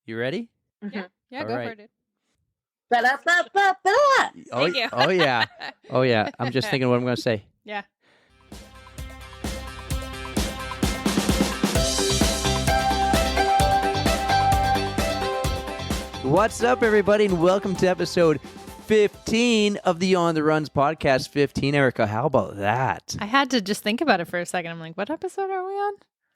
You ready? Yeah, All go right. for it. Dude. Ba-da-ba-ba-ba. Thank you. Oh, yeah. Oh, yeah. I'm just thinking what I'm going to say. Yeah. What's up, everybody, and welcome to episode 15 of the On the Runs podcast. 15, Erika. How about that? I had to just think about it for a second. I'm like, what episode are we on?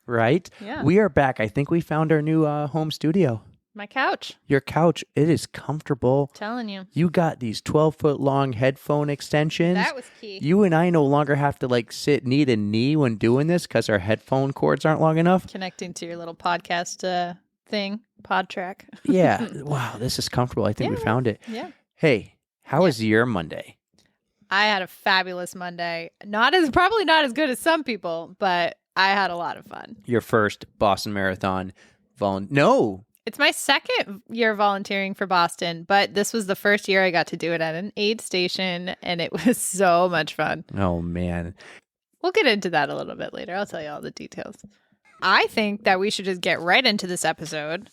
Right? Yeah. We are back. I think we found our new home studio. My couch. Your couch, it is comfortable. Telling you. You got these 12-foot long headphone extensions. That was key. You and I no longer have to sit knee to knee when doing this because our headphone cords aren't long enough. Connecting to your little podcast thing, pod track. Yeah. Wow, this is comfortable. I think we found it. Yeah. Hey, how was your Monday? I had a fabulous Monday. Probably not as good as some people, but I had a lot of fun. Your first Boston Marathon No. It's my second year volunteering for Boston, but this was the first year I got to do it at an aid station, and it was so much fun. Oh, man. We'll get into that a little bit later. I'll tell you all the details. I think that we should just get right into this episode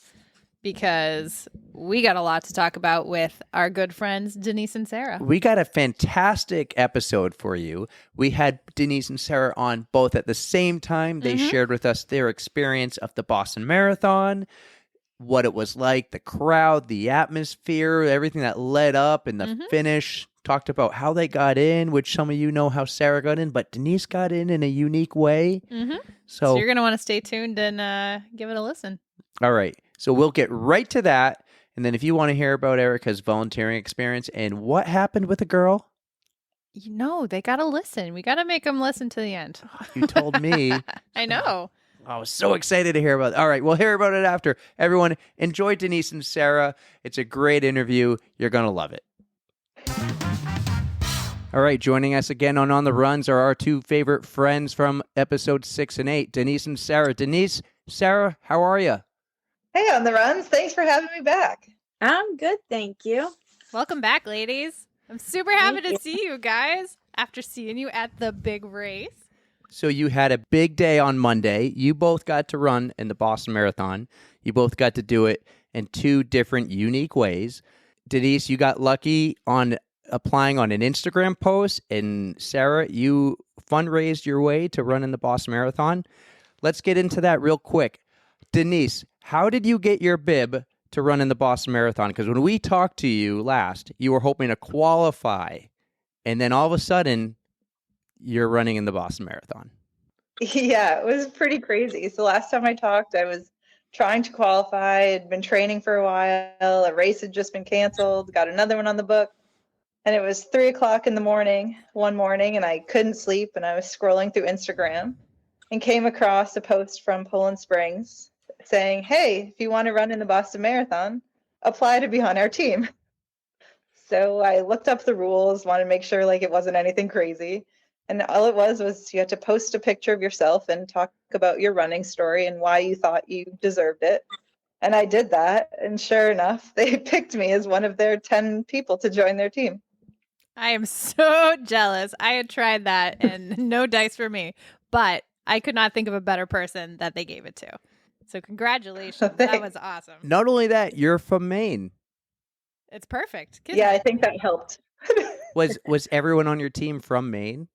because we got a lot to talk about with our good friends, Denise and Sarah. We got a fantastic episode for you. We had Denise and Sarah on both at the same time. They shared with us their experience of the Boston Marathon, what it was like, the crowd, the atmosphere, everything that led up and the finish. Talked about how they got in, which some of you know how Sarah got in, but Denise got in a unique way. So you're going to want to stay tuned and give it a listen. All right. So we'll get right to that. And then if you want to hear about Erika's volunteering experience and what happened with the girl. They got to listen. We got to make them listen to the end. You told me. I know. I was so excited to hear about it. All right, we'll hear about it after. Everyone, enjoy Denise and Sarah. It's a great interview. You're going to love it. All right, joining us again on the Runs are our two favorite friends from episode 6 and 8, Denise and Sarah. Denise, Sarah, how are you? Hey, On the Runs. Thanks for having me back. I'm good, thank you. Welcome back, ladies. I'm super happy to see you guys after seeing you at the big race. So you had a big day on Monday. You both got to run in the Boston Marathon. You both got to do it in two different unique ways. Denise, you got lucky on applying on an Instagram post, and Sarah, you fundraised your way to run in the Boston Marathon. Let's get into that real quick. Denise, how did you get your bib to run in the Boston Marathon? Because when we talked to you last, you were hoping to qualify, and then all of a sudden, you're running in the Boston Marathon. Yeah, it was pretty crazy. So last time I talked, I was trying to qualify. I'd been training for a while. A race had just been canceled. Got another one on the book. And it was 3:00 in the morning, one morning, and I couldn't sleep. And I was scrolling through Instagram and came across a post from Poland Springs saying, hey, if you want to run in the Boston Marathon, apply to be on our team. So I looked up the rules, wanted to make sure it wasn't anything crazy. And all it was you had to post a picture of yourself and talk about your running story and why you thought you deserved it. And I did that. And sure enough, they picked me as one of their 10 people to join their team. I am so jealous. I had tried that and no dice for me, but I could not think of a better person that they gave it to. So congratulations. That was awesome. Not only that, you're from Maine. It's perfect. Yeah, I think that helped. Was everyone on your team from Maine?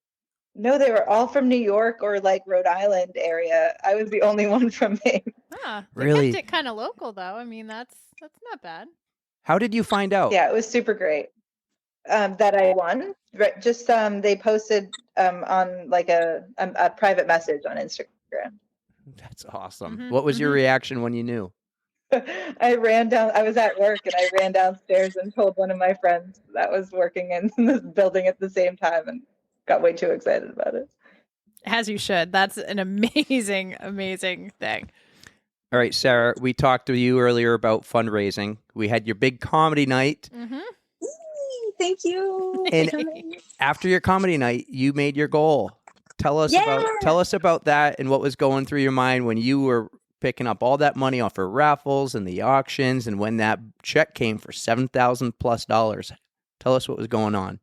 No, they were all from New York or Rhode Island area. I was the only one from Maine. They Really? kept it kind of local, though. I mean, that's not bad. How did you find out? Yeah, it was super great that I won. Right, just they posted on a private message on Instagram. That's awesome. Mhm, What was your reaction when you knew? I was at work and I ran downstairs and told one of my friends that was working in this building at the same time and got way too excited about it. As you should. That's an amazing, amazing thing. All right, Sarah, we talked to you earlier about fundraising. We had your big comedy night. Thank you. And after your comedy night, you made your goal. Tell us about that and what was going through your mind when you were picking up all that money off of raffles and the auctions, and when that check came for $7,000+. Tell us what was going on.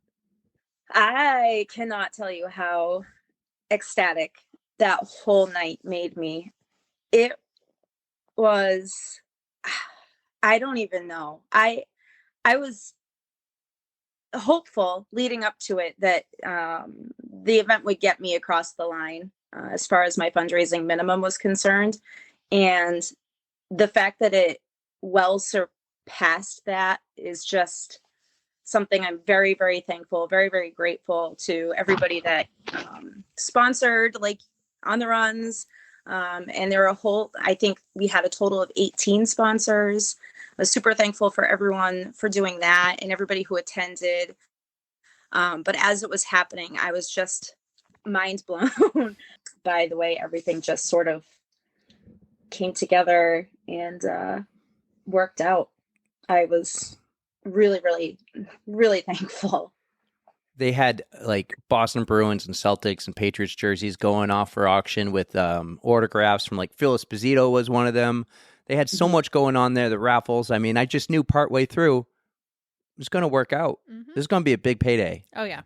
I cannot tell you how ecstatic that whole night made me. It was, I don't even know. I was hopeful leading up to it that the event would get me across the line as far as my fundraising minimum was concerned. And the fact that it well surpassed that is just something I'm very, very thankful, very, very grateful to everybody that sponsored, like on the runs. And there were I think we had a total of 18 sponsors. I was super thankful for everyone for doing that and everybody who attended. But as it was happening, I was just mind blown by the way everything just sort of came together and worked out. I was really, really, really thankful. They had like Boston Bruins and Celtics and Patriots jerseys going off for auction with autographs from like Phil Esposito was one of them. They had so much going on there, the raffles. I mean, I just knew partway through it was going to work out. This is going to be a big payday. Oh, yeah.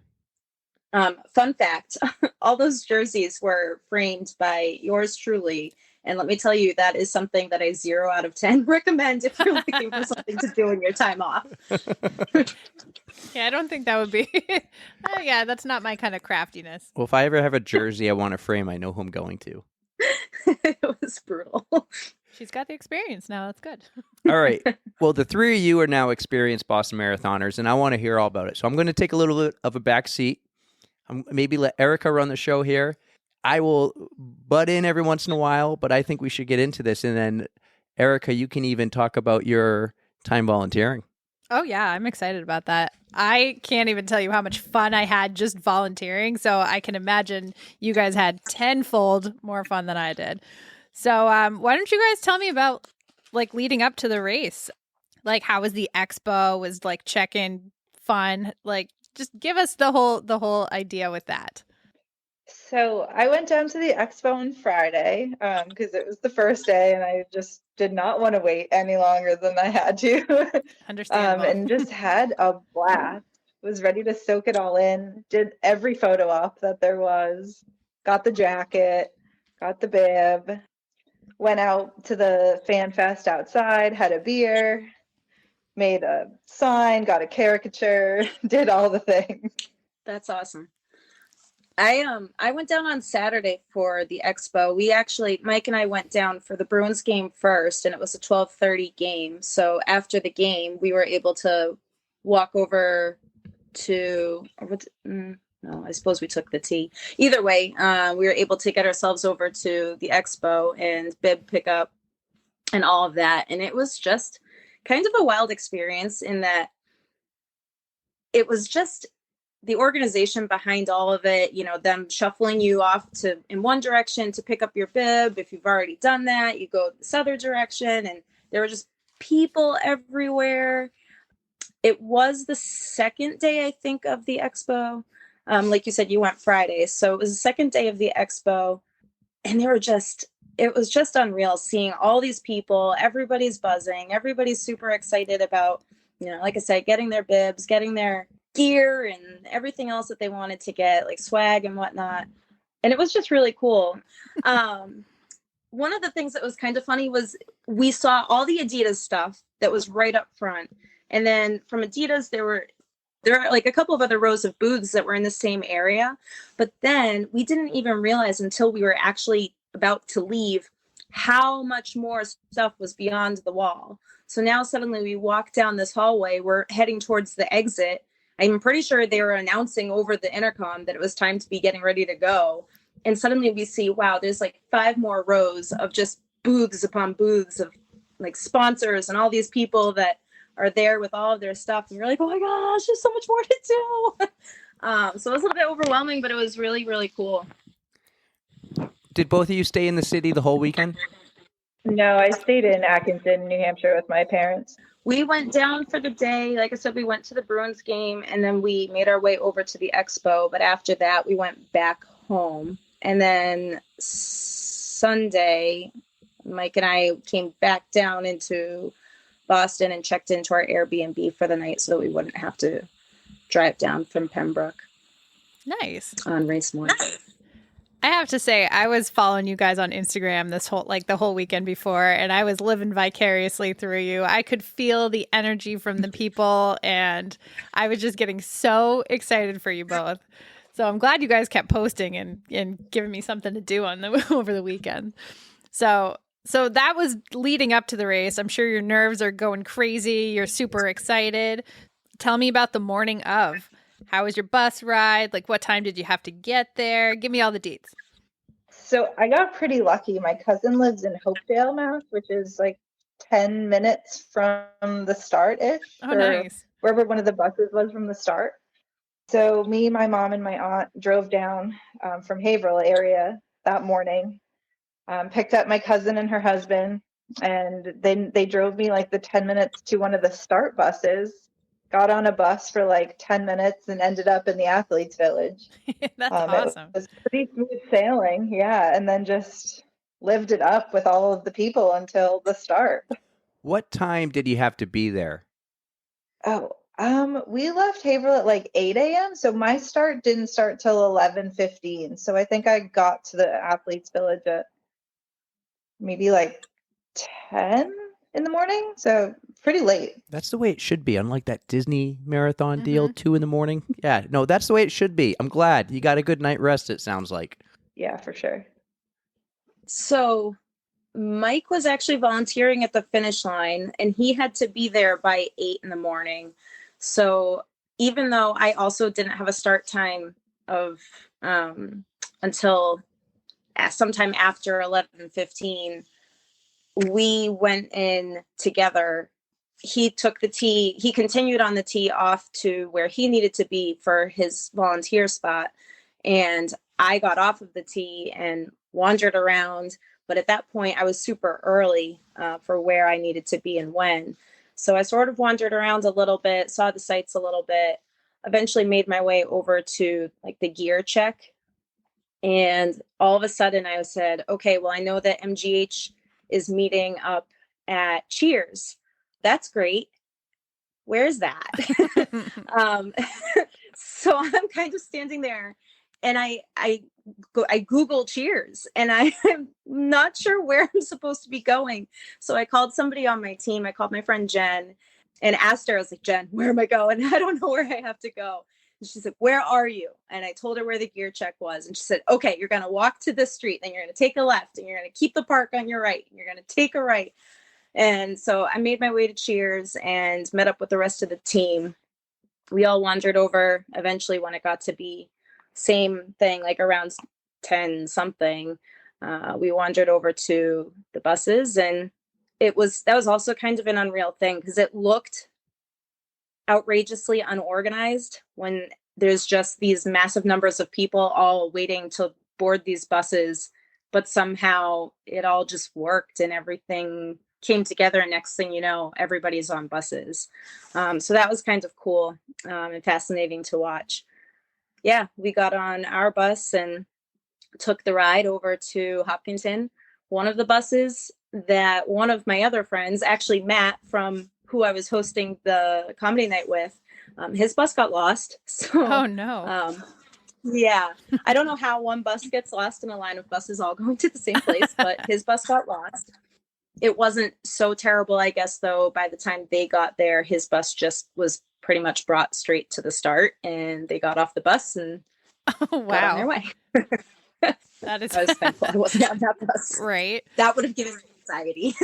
Fun fact, all those jerseys were framed by yours truly. And let me tell you, that is something that I 0 out of 10 recommend if you're looking for something to do in your time off. Yeah, I don't think that would be. Yeah, that's not my kind of craftiness. Well, if I ever have a jersey I want to frame, I know who I'm going to. It was brutal. She's got the experience now. That's good. All right. Well, the three of you are now experienced Boston Marathoners, and I want to hear all about it. So I'm going to take a little bit of a back seat. Maybe let Erika run the show here. I will butt in every once in a while, but I think we should get into this. And then, Erika, you can even talk about your time volunteering. Oh, yeah. I'm excited about that. I can't even tell you how much fun I had just volunteering. So I can imagine you guys had tenfold more fun than I did. So why don't you guys tell me about like leading up to the race? Like, how was the expo? Was like check-in fun? Like, just give us the whole idea with that. So I went down to the expo on Friday because it was the first day and I just did not want to wait any longer than I had to. Understandable. And just had a blast. Was ready to soak it all in. Did every photo op that there was. Got the jacket. Got the bib. Went out to the fan fest outside. Had a beer. Made a sign. Got a caricature. Did all the things. That's awesome. I went down on Saturday for the expo. Mike and I went down for the Bruins game first, and it was a 12:30 game. So after the game, we were able to walk over to, no, I suppose we took the T. Either way, we were able to get ourselves over to the expo and bib pickup and all of that. And it was just kind of a wild experience in that it was just the organization behind all of it, you know, them shuffling you off in one direction to pick up your bib. If you've already done that, you go this other direction, and there were just people everywhere. It was the second day, I think, of the expo. Like you said, you went Friday. So it was the second day of the expo, and it was just unreal seeing all these people. Everybody's buzzing. Everybody's super excited about, you know, like I said, getting their bibs, getting their gear and everything else that they wanted to get, like swag and whatnot. And it was just really cool. One of the things that was kind of funny was we saw all the Adidas stuff that was right up front. And then from Adidas, there are like a couple of other rows of booths that were in the same area. But then we didn't even realize until we were actually about to leave how much more stuff was beyond the wall. So now suddenly we walk down this hallway, we're heading towards the exit. I'm pretty sure they were announcing over the intercom that it was time to be getting ready to go. And suddenly we see, wow, there's like 5 more rows of just booths upon booths of like sponsors and all these people that are there with all of their stuff. And you're like, oh my gosh, there's so much more to do. So it was a little bit overwhelming, but it was really, really cool. Did both of you stay in the city the whole weekend? No, I stayed in Atkinson, New Hampshire with my parents. We went down for the day. Like I said, we went to the Bruins game and then we made our way over to the expo. But after that, we went back home. And then Sunday, Mike and I came back down into Boston and checked into our Airbnb for the night so that we wouldn't have to drive down from Pembroke. Nice. On race morning. I have to say, I was following you guys on Instagram the whole weekend before, and I was living vicariously through you. I could feel the energy from the people, and I was just getting so excited for you both. So I'm glad you guys kept posting and giving me something to do over the weekend. So that was leading up to the race. I'm sure your nerves are going crazy. You're super excited. Tell me about the morning of. How was your bus ride? Like, what time did you have to get there? Give me all the deets. So I got pretty lucky. My cousin lives in Hopedale, Mass, which is like 10 minutes from the start-ish. Oh, nice. Wherever one of the buses was from the start. So me, my mom, and my aunt drove down from Haverhill area that morning, picked up my cousin and her husband, and then they drove me like the 10 minutes to one of the start buses, got on a bus for like 10 minutes and ended up in the athletes village. That's awesome. It was pretty smooth sailing. Yeah. And then just lived it up with all of the people until the start. What time did you have to be there? We left Haverhill at like 8 a.m. So my start didn't start till 11:15. So I think I got to the athletes village at maybe like 10 in the morning. So pretty late. That's the way it should be. Unlike that Disney marathon deal, 2 a.m. Yeah, no, that's the way it should be. I'm glad you got a good night rest, it sounds like. Yeah, for sure. So Mike was actually volunteering at the finish line, and he had to be there by 8 a.m. So even though I also didn't have a start time of until sometime after 11:15, we went in together. He took the tee. He continued on the tee off to where he needed to be for his volunteer spot. And I got off of the tee and wandered around. But at that point, I was super early for where I needed to be and when. So I sort of wandered around a little bit, saw the sights a little bit, eventually made my way over to like the gear check. And all of a sudden I said, okay, well, I know that MGH is meeting up at Cheers. That's great. Where's that? So I'm kind of standing there, and I Google Cheers, and I'm not sure where I'm supposed to be going. So I called somebody on my team. I called my friend Jen and asked her, I was like, Jen, where am I going? I don't know where I have to go. And she said, where are you? And I told her where the gear check was. And she said, okay, you're going to walk to this street, then you're going to take a left, and you're going to keep the park on your right, and you're going to take a right. And so I made my way to Cheers and met up with the rest of the team. We all wandered over. Eventually, when it got to be same thing, like around 10 something, we wandered over to the buses, and that was also kind of an unreal thing because it looked outrageously unorganized when there's just these massive numbers of people all waiting to board these buses, but somehow it all just worked and everything came together, and next thing you know, everybody's on buses. So that was kind of cool and fascinating to watch. Yeah, we got on our bus and took the ride over to Hopkinton. One of the buses that one of my other friends, actually Matt, from who I was hosting the comedy night with, his bus got lost. So, oh no. Yeah, I don't know how one bus gets lost in a line of buses all going to the same place, but his bus got lost. It wasn't so terrible, I guess, though. By the time they got there, his bus just was pretty much brought straight to the start, and they got off the bus and got on their way. That is was thankful I wasn't on that bus. Right. That would have given me anxiety.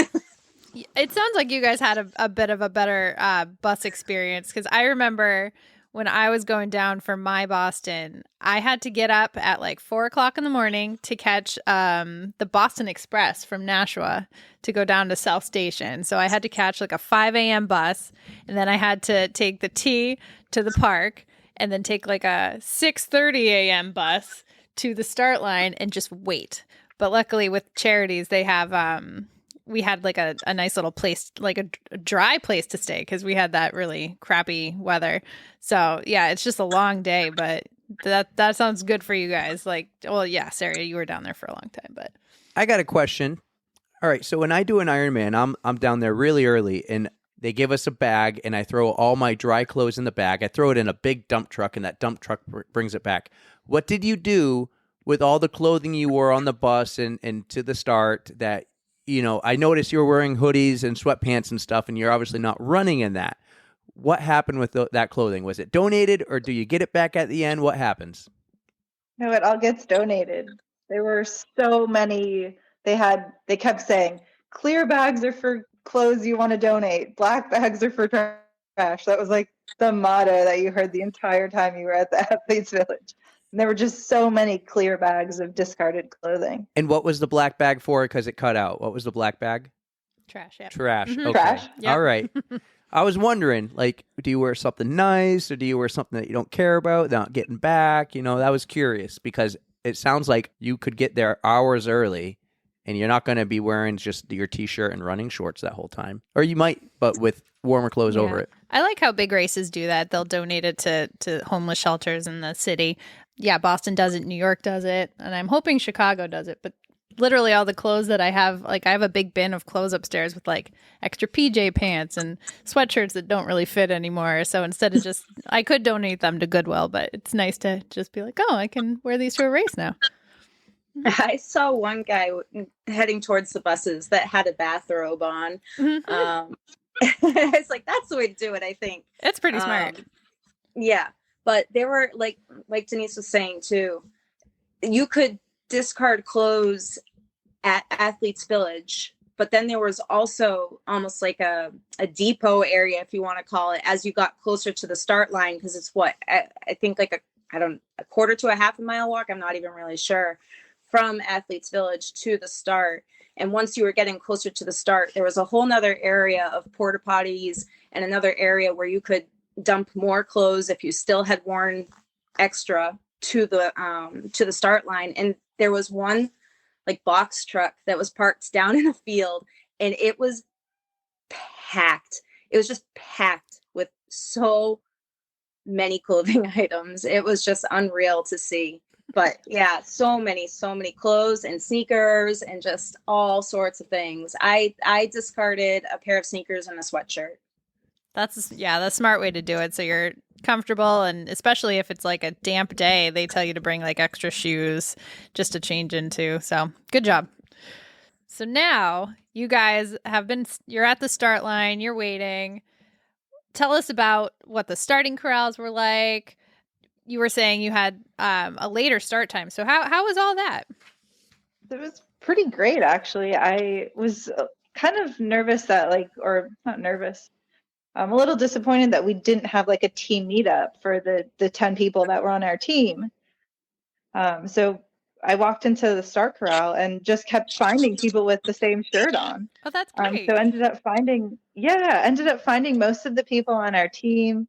It sounds like you guys had a bit of a better bus experience, because I remember when I was going down for my Boston, I had to get up at like 4:00 in the morning to catch the Boston Express from Nashua to go down to South Station. So I had to catch like a 5 a.m. bus, and then I had to take the T to the park, and then take like a 6:30 a.m. bus to the start line and just wait. But luckily with Charities, they have we had like a nice little place, like a dry place to stay, because we had that really crappy weather. So yeah, it's just a long day, but that sounds good for you guys. Like, well, yeah, Sarah, you were down there for a long time, but I got a question. All right, so when I do an Ironman, I'm down there really early, and they give us a bag, and I throw all my dry clothes in the bag. I throw it in a big dump truck, and that dump truck brings it back. What did you do with all the clothing you wore on the bus and to the start that, I noticed you were wearing hoodies and sweatpants and stuff, and you're obviously not running in that. What happened with that clothing? Was it donated, or do you get it back at the end? What happens? No, it all gets donated. There were so many. They kept saying, clear bags are for clothes you want to donate. Black bags are for trash. That was like the motto that you heard the entire time you were at the Athletes Village. And there were just so many clear bags of discarded clothing. And what was the black bag for? Because it cut out. What was the black bag? Trash. Yeah. Trash. Mhm. Okay. Trash. Yep. All right. I was wondering, do you wear something nice, or do you wear something that you don't care about, not getting back? That was curious, because it sounds like you could get there hours early, and you're not going to be wearing just your T-shirt and running shorts that whole time. Or you might, but with warmer clothes over it. I like how big races do that. They'll donate it to homeless shelters in the city. Yeah, Boston does it. New York does it. And I'm hoping Chicago does it. But literally all the clothes that I have, I have a big bin of clothes upstairs with extra PJ pants and sweatshirts that don't really fit anymore. So instead of I could donate them to Goodwill, but it's nice to just be like, oh, I can wear these to a race now. I saw one guy heading towards the buses that had a bathrobe on. Mm-hmm. It's like, that's the way to do it, I think. It's pretty smart. Yeah. But there were, like Denise was saying too, you could discard clothes at Athletes Village, but then there was also almost like a depot area, if you want to call it, as you got closer to the start line, because it's I think a quarter to a half a mile walk, I'm not even really sure, from Athletes Village to the start. And once you were getting closer to the start, there was a whole nother area of porta potties and another area where you could dump more clothes if you still had worn extra to the start line. And there was one box truck that was parked down in a field, and it was packed. It was just packed with so many clothing items. It was just unreal to see. But yeah, so many clothes and sneakers and just all sorts of things. I discarded a pair of sneakers and a sweatshirt. That's the smart way to do it. So you're comfortable, and especially if it's a damp day, they tell you to bring extra shoes just to change into. So good job. So now you guys you're at the start line, you're waiting. Tell us about what the starting corrals were like. You were saying you had a later start time. So how was all that? It was pretty great, actually. I was kind of nervous that or not nervous. I'm a little disappointed that we didn't have a team meetup for the 10 people that were on our team. So I walked into the start corral and just kept finding people with the same shirt on. Oh, that's great. So ended up finding most of the people on our team,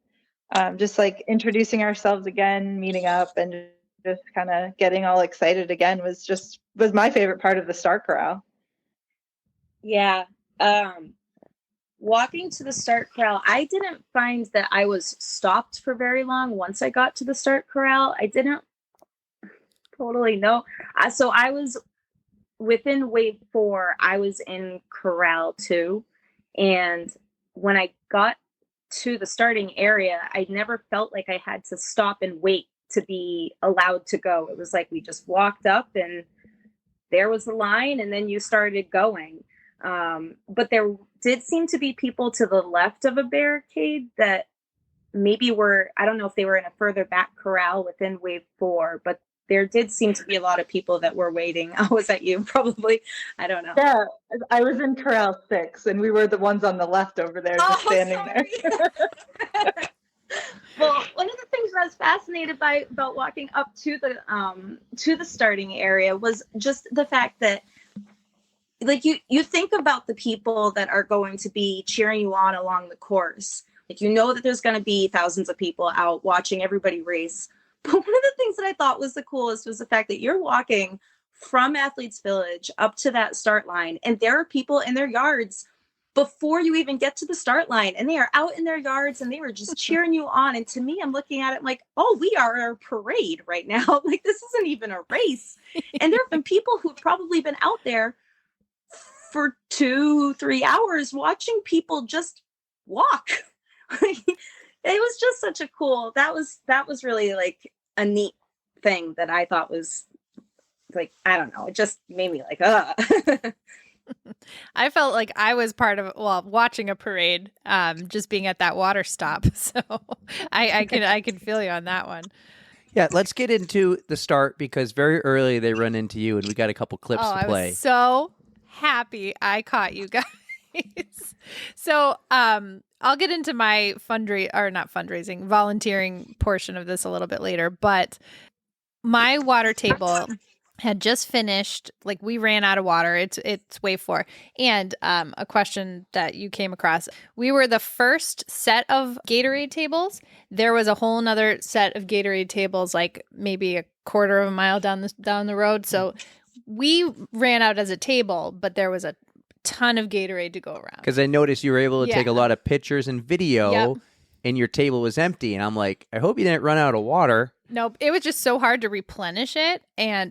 just introducing ourselves again, meeting up, and just kind of getting all excited again was my favorite part of the start corral. Yeah. Walking to the start corral, I didn't find that I was stopped for very long once I got to the start corral. I didn't totally know. So I was within wave 4, I was in corral 2. And when I got to the starting area, I never felt like I had to stop and wait to be allowed to go. It was we just walked up and there was the line, and then you started going. But there did seem to be people to the left of a barricade that maybe I don't know if they were in a further back corral within wave 4, but there did seem to be a lot of people that were waiting. Oh, was that you? Probably. I don't know. Yeah, I was in corral 6, and we were the ones on the left over there, just standing there. Well, one of the things I was fascinated by about walking up to the starting area was just the fact that you think about the people that are going to be cheering you on along the course. That there's going to be thousands of people out watching everybody race. But one of the things that I thought was the coolest was the fact that you're walking from Athletes Village up to that start line, and there are people in their yards before you even get to the start line, and they are out in their yards and they were just cheering you on. And to me, I'm looking at it like, oh, we are a parade right now. This isn't even a race. And there have been people who've probably been out there for 2-3 hours watching people just walk. It was just such a cool, that was really a neat thing that I thought was like, I don't know, it just made me like, ugh. I felt like I was part of, well, watching a parade, just being at that water stop. So I can feel you on that one. Yeah, let's get into the start because very early they run into you, and we got a couple clips to play. I was so happy I caught you guys. So I'll get into my volunteering portion of this a little bit later, but my water table had just finished. Like, we ran out of water. It's wave 4. And a question that you came across. We were the first set of Gatorade tables. There was a whole nother set of Gatorade tables, like maybe a quarter of a mile down the road. So we ran out as a table, but there was a ton of Gatorade to go around. Because I noticed you were able to take a lot of pictures and video, and your table was empty. And I'm like, I hope you didn't run out of water. Nope, it was just so hard to replenish it,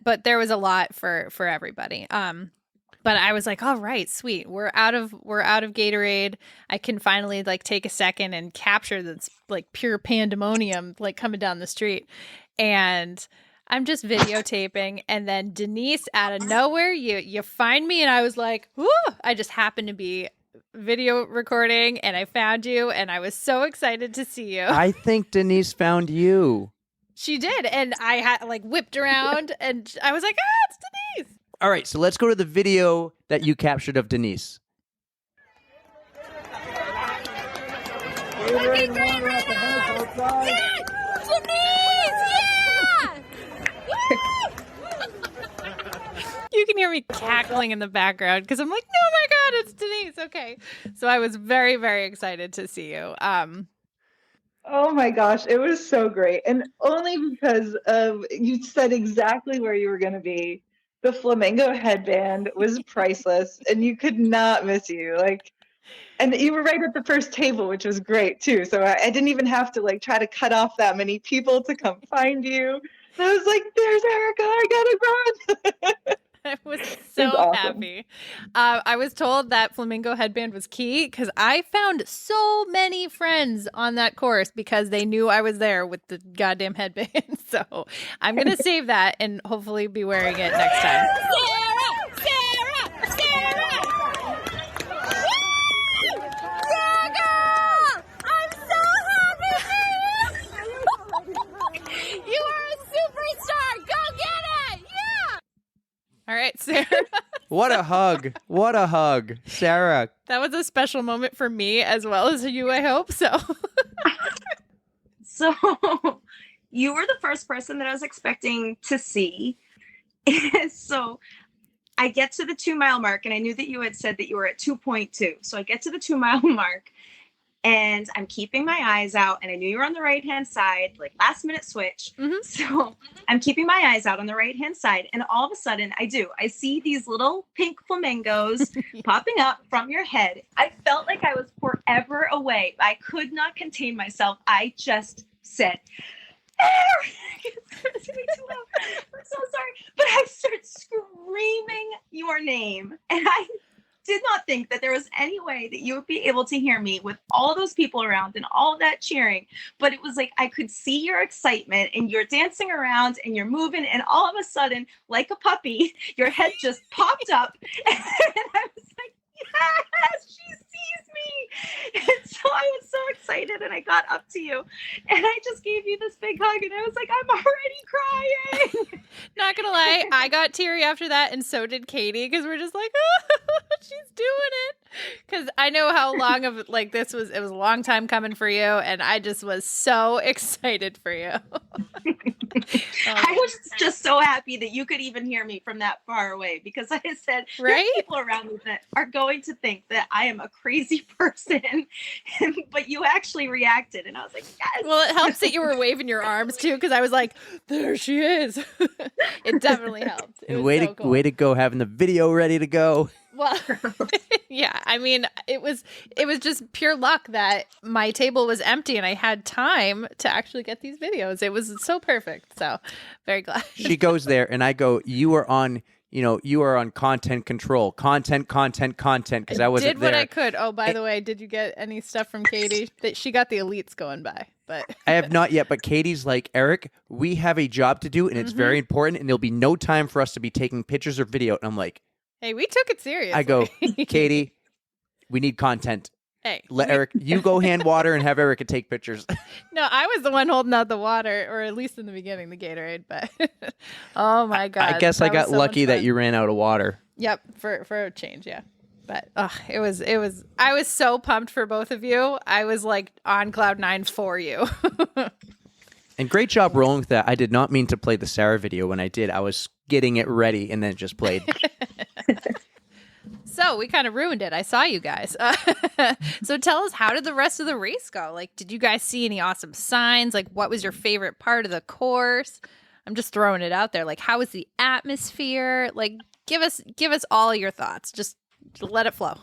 but there was a lot for everybody. But I was like, all right, sweet, we're out of Gatorade. I can finally like take a second and capture this like pure pandemonium like coming down the street, and I'm just videotaping, and then Denise, out of nowhere, you find me, and I was like, whoo! I just happened to be video recording, and I found you, and I was so excited to see you. I think Denise found you. She did, and I had like whipped around, and I was like, it's Denise! All right, so let's go to the video that you captured of Denise. Looking great right now! Denise! Yeah! You can hear me cackling in the background because I'm like, oh my God, it's Denise. Okay. So I was very, very excited to see you. Oh my gosh, it was so great. And only because you said exactly where you were going to be. The flamingo headband was priceless, and you could not miss you. Like, and you were right at the first table, which was great too. So I didn't even have to like try to cut off that many people to come find you. And I was like, there's Erika, I gotta run. I was so happy. I was told that flamingo headband was key because I found so many friends on that course because they knew I was there with the goddamn headband. So I'm going to save that and hopefully be wearing it next time. Sarah! Yeah, girl! I'm so happy for you! You are a superstar! Go get it! Yeah! All right, Sarah. What a hug. What a hug. Sarah. That was a special moment for me as well as you, I hope. So You were the first person that I was expecting to see. So I get to the 2 mile mark, and I knew that you had said that you were at 2.2. So I get to the 2 mile mark, and I'm keeping my eyes out, and I knew you were on the right-hand side, like last minute switch. Mm-hmm. So I'm keeping my eyes out on the right-hand side. And all of a sudden I see these little pink flamingos popping up from your head. I felt like I was forever away. I could not contain myself. I just said, it's way too loud. I'm so sorry. But I started screaming your name. And I did not think that there was any way that you would be able to hear me with all those people around and all that cheering. But it was like I could see your excitement, and you're dancing around and you're moving, and all of a sudden, like a puppy, your head just popped up. And I was like, yes, she sees me. And so I was so excited, and I got up to you, and I just gave you this big hug, and I was like, I'm already crying. Not gonna lie, I got teary after that, and so did Katie, because we're just like, oh, she's doing it. Because I know how long of like this was. It was a long time coming for you, and I just was so excited for you. I was just so happy that you could even hear me from that far away, because I said, there are people around me that are going to think that I am a crazy person, but you actually reacted, and I was like, yes. Well, it helps that you were waving your arms too, because I was like, there she is. It definitely helped. It was way to go, having the video ready to go. Well, yeah, I mean, it was just pure luck that my table was empty and I had time to actually get these videos. It was so perfect. So very glad. She goes there, and I go, you are on content control, content, because I wasn't did there. What I could. Oh, by the way, did you get any stuff from Katie? That she got the elites going by. but I have not yet, but Katie's like, Eric, we have a job to do, and it's very important, and there'll be no time for us to be taking pictures or video. And I'm like, hey, we took it seriously. I go, Katie, we need content. Hey, Let Eric, you go hand water and have Erika take pictures. No, I was the one holding out the water, or at least in the beginning, the Gatorade. But oh my god! I guess I that got was so lucky much that fun. you ran out of water. Yep, for a change, yeah. But it was. I was so pumped for both of you. I was like on cloud 9 for you. And great job rolling with that. I did not mean to play the Sarah video. When I did, I was getting it ready, and then it just played. So we kind of ruined it. I saw you guys. So tell us, how did the rest of the race go? Like, did you guys see any awesome signs? Like, what was your favorite part of the course? I'm just throwing it out there. Like, how was the atmosphere? Like, give us all your thoughts. Just let it flow.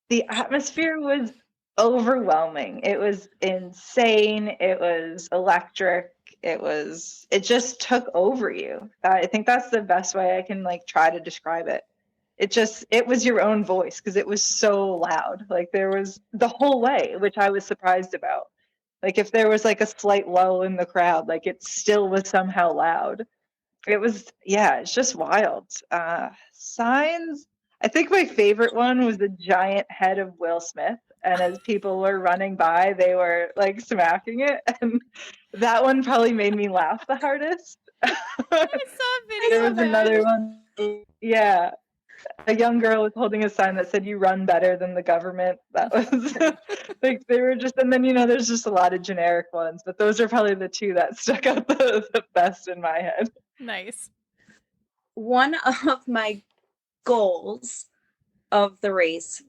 The atmosphere was overwhelming. It was insane. It was electric. It just took over you. I think that's the best way I can like try to describe it. It was your own voice because it was so loud. Like there was the whole way, which I was surprised about. Like if there was like a slight lull in the crowd, like it still was somehow loud. It's just wild. Signs. I think my favorite one was the giant head of Will Smith. And as people were running by, they were like smacking it. And that one probably made me laugh the hardest. I saw a video. There was another one. Yeah. A young girl was holding a sign that said, "You run better than the government." That was like, they were just, and then, there's just a lot of generic ones, but those are probably the two that stuck out the best in my head. Nice. One of my goals of the race,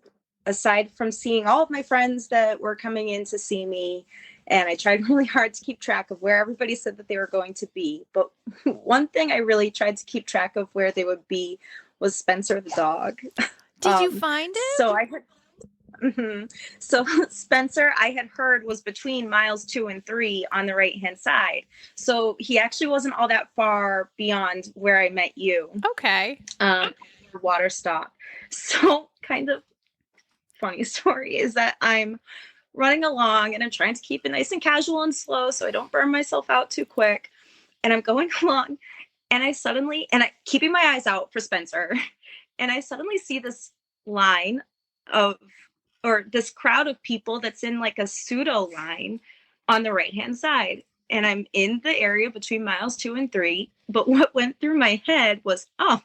aside from seeing all of my friends that were coming in to see me, and I tried really hard to keep track of where everybody said that they were going to be, but one thing I really tried to keep track of where they would be was Spencer the dog. Did you find it? So I heard, So Spencer, I had heard, was between miles 2 and 3 on the right-hand side. So he actually wasn't all that far beyond where I met you. Okay. Water stop. So kind of funny story is that I'm running along and I'm trying to keep it nice and casual and slow so I don't burn myself out too quick. And I'm going along and I keeping my eyes out for Spencer, and I suddenly see this line or this crowd of people that's in like a pseudo line on the right-hand side. And I'm in the area between miles 2 and 3. But what went through my head was, oh,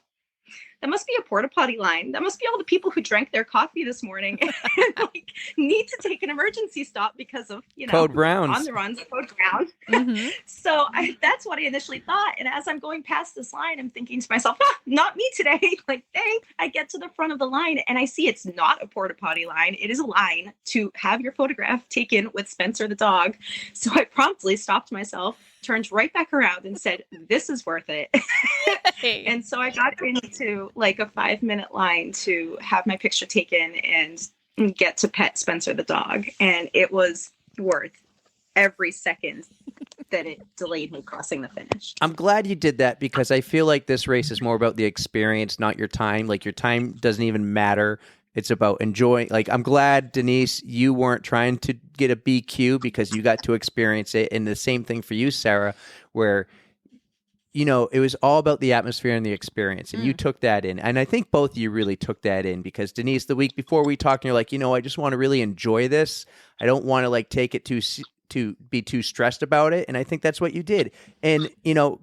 that must be a porta potty line. That must be all the people who drank their coffee this morning and like need to take an emergency stop because of, Code Browns. On the runs, Code Brown. Mm-hmm. So that's what I initially thought. And as I'm going past this line, I'm thinking to myself, not me today. Like, dang, I get to the front of the line and I see it's not a porta potty line. It is a line to have your photograph taken with Spencer the dog. So I promptly stopped myself, turned right back around and said, this is worth it. And so I got into like a 5-minute line to have my picture taken and get to pet Spencer the dog. And it was worth every second that it delayed me crossing the finish. I'm glad you did that because I feel like this race is more about the experience, not your time. Like your time doesn't even matter. It's about enjoying. Like, I'm glad, Denise, you weren't trying to get a BQ because you got to experience it. And the same thing for you, Sarah, where, it was all about the atmosphere and the experience. And you took that in. And I think both of you really took that in because, Denise, the week before we talked, you're like, I just want to really enjoy this. I don't want to like take it to be too stressed about it. And I think that's what you did. And,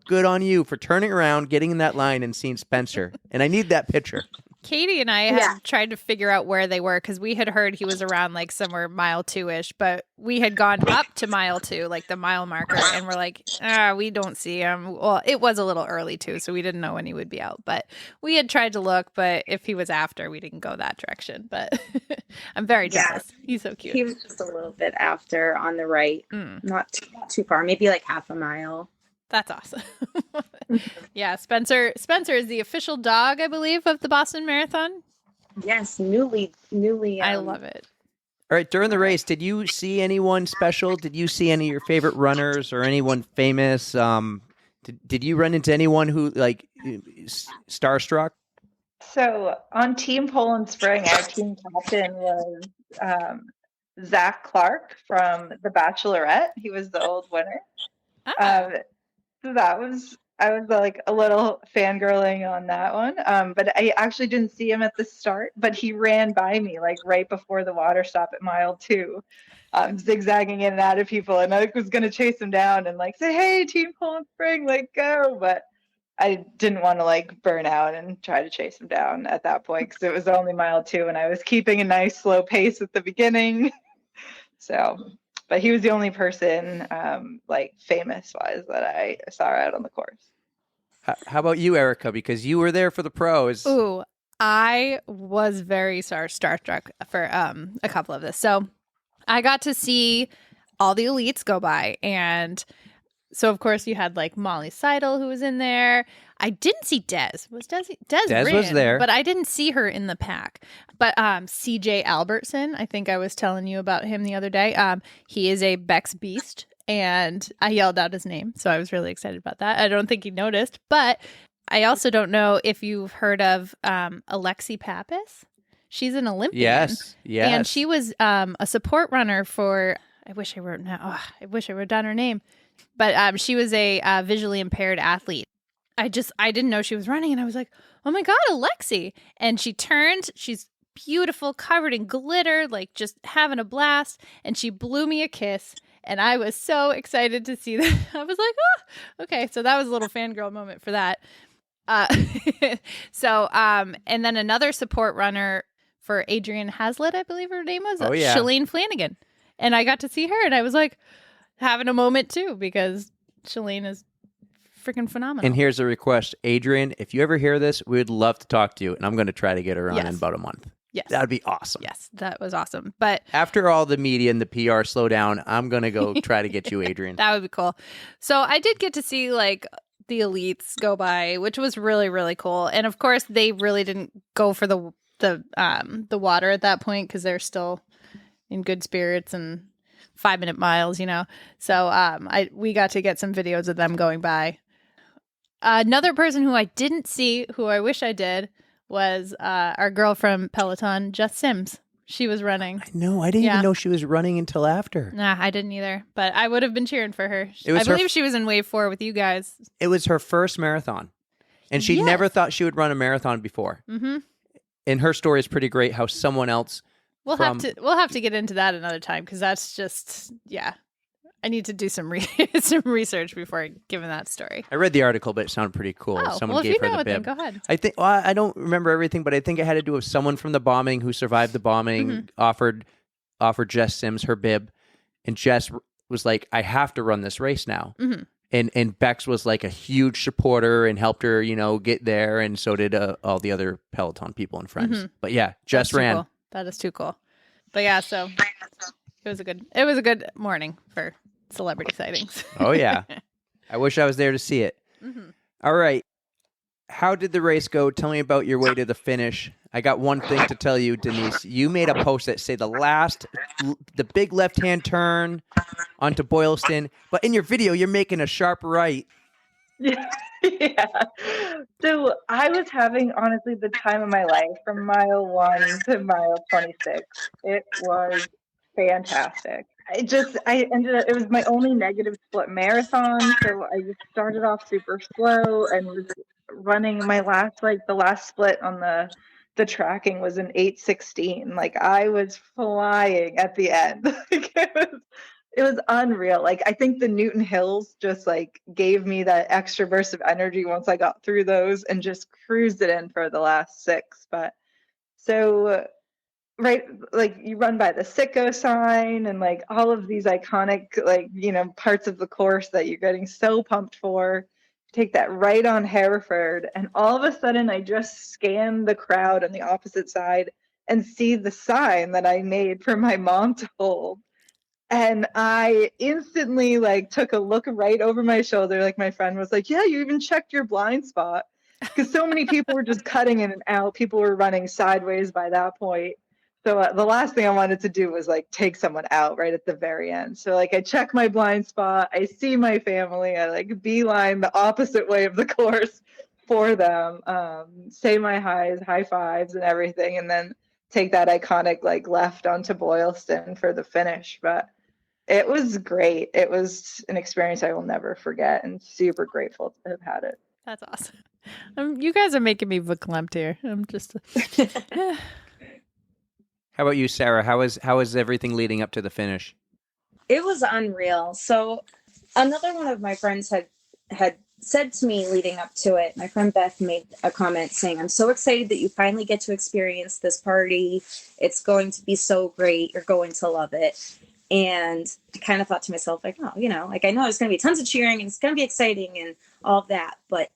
good on you for turning around, getting in that line and seeing Spencer. And I need that picture. Katie and I had tried to figure out where they were because we had heard he was around like somewhere mile 2-ish, but we had gone up to mile 2, like the mile marker, and we're like, we don't see him. Well, it was a little early too, so we didn't know when he would be out, but we had tried to look, but if he was after, we didn't go that direction. But I'm very jealous. He's so cute. He was just a little bit after on the right, not too far, maybe like half a mile. That's awesome. Yeah, Spencer is the official dog, I believe, of the Boston Marathon. Yes, newly. I love it. All right, during the race, did you see anyone special? Did you see any of your favorite runners or anyone famous? Did you run into anyone who like starstruck? So on Team Poland Spring, our team captain was Zach Clark from The Bachelorette. He was the old winner. Ah. So I was like a little fangirling on that one. But I actually didn't see him at the start, but he ran by me like right before the water stop at mile 2, zigzagging in and out of people. And I was going to chase him down and like say, hey, Team Poland Spring, like go. But I didn't want to like burn out and try to chase him down at that point because it was only mile 2 and I was keeping a nice slow pace at the beginning. So, but he was the only person like famous wise that I saw out on the course. How about you, Erika? Because you were there for the pros. Ooh, I was very starstruck for a couple of this. So I got to see all the elites go by. And so, of course, you had like Molly Seidel who was in there. I didn't see Des. Was Des ran, was there. but I didn't see her in the pack. But CJ Albertson, I think I was telling you about him the other day. He is a Beck's Beast. And I yelled out his name, so I was really excited about that. I don't think he noticed, but I also don't know if you've heard of Alexi Pappas. She's an Olympian. Yes. And she was a support runner for, I wish I wrote down her name, but she was a visually impaired athlete. I didn't know she was running, and I was like, oh my God, Alexi. And she turned, she's beautiful, covered in glitter, like just having a blast, and she blew me a kiss. And I was so excited to see that. I was like, oh, okay. So that was a little fangirl moment for that. And then another support runner for Adrienne Hazlitt, I believe her name was. Shalane Flanagan. And I got to see her, and I was like having a moment too, because Shalane is freaking phenomenal. And here's a request. Adrienne, if you ever hear this, we would love to talk to you. And I'm going to try to get her on in about a month. Yes. That would be awesome. Yes, that was awesome. But after all the media and the PR slow down, I'm going to go try to get you, Adrienne. That would be cool. So I did get to see like the elites go by, which was really, really cool. And of course, they really didn't go for the water at that point because they're still in good spirits and 5-minute miles, you know. So we got to get some videos of them going by. Another person who I didn't see, who I wish I did, was our girl from Peloton, Jess Sims. She was running. I know. I didn't even know she was running until after. Nah, I didn't either. But I would have been cheering for her. I believe she was in wave 4 with you guys. It was her first marathon. And she never thought she would run a marathon before. Mm-hmm. And her story is pretty great, how someone else... We'll have to get into that another time, because that's just, I need to do some research before giving that story. I read the article, but it sounded pretty cool. Someone gave her the bib. Then go ahead. I think I don't remember everything, but I think it had to do with someone from the bombing who survived the bombing offered Jess Sims her bib, and Jess was like, "I have to run this race now." Mm-hmm. And Bex was like a huge supporter and helped her, get there, and so did all the other Peloton people and friends. Mm-hmm. But yeah, Jess ran. Cool. That is too cool. But yeah, so it was a good morning for celebrity sightings. Oh, yeah. I wish I was there to see it. Mm-hmm. All right. How did the race go? Tell me about your way to the finish. I got one thing to tell you, Denise. You made a post that said the big left-hand turn onto Boylston, but in your video, you're making a sharp right. Yeah. So I was having, honestly, the time of my life from mile 1 to mile 26. It was fantastic. It was my only negative split marathon, so I just started off super slow and was running the last split on the tracking was an 8:16. Like I was flying at the end. Like it was unreal. Like I think the Newton Hills just like gave me that extra burst of energy once I got through those and just cruised it in for the last 6. But so right, like you run by the Sicko sign and like all of these iconic parts of the course that you're getting so pumped for. Take that right on Hereford, and all of a sudden I just scan the crowd on the opposite side and see the sign that I made for my mom to hold. And I instantly took a look right over my shoulder. Like my friend was like, yeah, you even checked your blind spot, because so many people were just cutting in and out. People were running sideways by that point. So the last thing I wanted to do was take someone out right at the very end. So I check my blind spot, I see my family, I beeline the opposite way of the course for them, say my high fives and everything. And then take that iconic like left onto Boylston for the finish. But it was great. It was an experience I will never forget, and super grateful to have had it. That's awesome. You guys are making me verklempt here. I'm just. How about you, Sarah? How is everything leading up to the finish? It was unreal. So another one of my friends had said to me leading up to it, my friend Beth made a comment saying, "I'm so excited that you finally get to experience this party. It's going to be so great. You're going to love it." And I kind of thought to myself, like, oh, like I know there's going to be tons of cheering and it's going to be exciting and all of that. But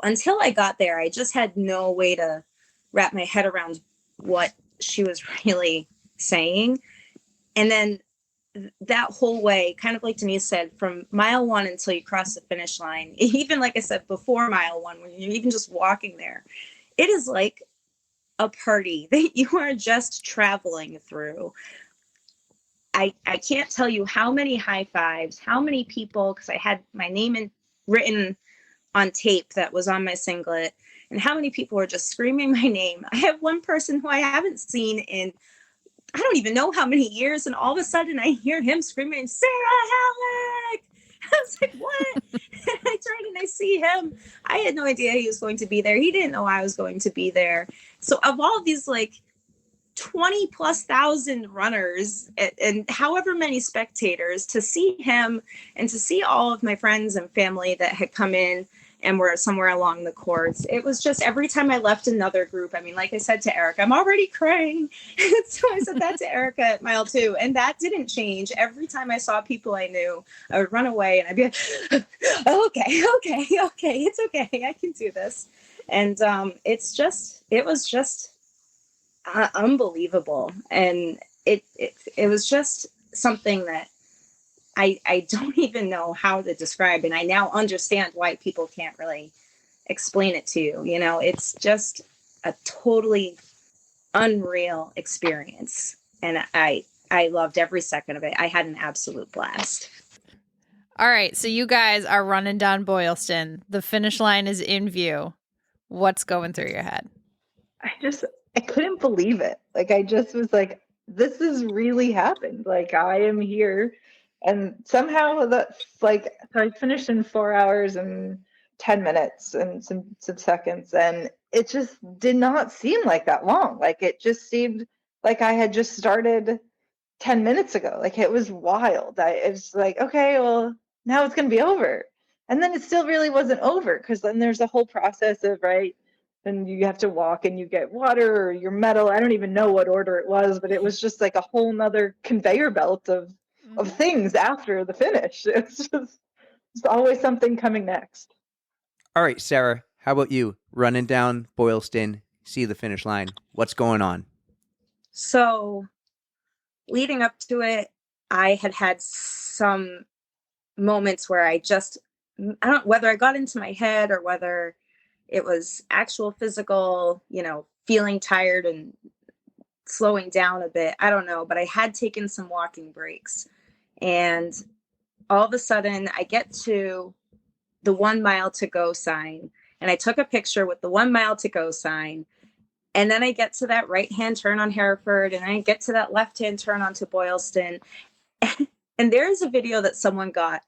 until I got there, I just had no way to wrap my head around what she was really saying. And then that whole way, kind of like Denise said, from mile 1 until you cross the finish line, even like I said, before mile 1, when you're even just walking there, it is like a party that you are just traveling through. I can't tell you how many high fives, how many people, because I had my name written on tape that was on my singlet, and how many people were just screaming my name. I have one person who I haven't seen in I don't even know how many years, and all of a sudden I hear him screaming, "Sarah Hallock!" I was like, what? And I turn and I see him. I had no idea he was going to be there. He didn't know I was going to be there. So of all of these like 20 plus thousand runners and however many spectators, to see him and to see all of my friends and family that had come in and were somewhere along the course, it was just every time I left another group, I mean, like I said to Erika, I'm already crying. So I said that to Erika at mile 2, and that didn't change. Every time I saw people I knew, I would run away and I'd be like, oh, okay, it's okay, I can do this. And it was just unbelievable. And it was just something that I don't even know how to describe. And I now understand why people can't really explain it to you. It's just a totally unreal experience. And I loved every second of it. I had an absolute blast. All right. So you guys are running down Boylston. The finish line is in view. What's going through your head? I couldn't believe it. Like, I just was like, this has really happened. Like, I am here. And somehow that's like, so I finished in 4 hours and 10 minutes and some seconds. And it just did not seem like that long. Like, it just seemed like I had just started 10 minutes ago. Like, it was wild. It was like, okay, well, now it's going to be over. And then it still really wasn't over, because then there's a whole process of, right, and you have to walk and you get water or your medal. I don't even know what order it was, but it was just like a whole nother conveyor belt of things after the finish. It's always something coming next. All right, Sarah, how about you? Running down Boylston, see the finish line. What's going on? So leading up to it, I had some moments where I don't know whether I got into my head or whether it was actual physical, feeling tired and slowing down a bit. I don't know, but I had taken some walking breaks. And all of a sudden I get to the 1 mile to go sign, and I took a picture with the 1 mile to go sign. And then I get to that right-hand turn on Hereford, and I get to that left-hand turn onto Boylston. And there is a video that someone got.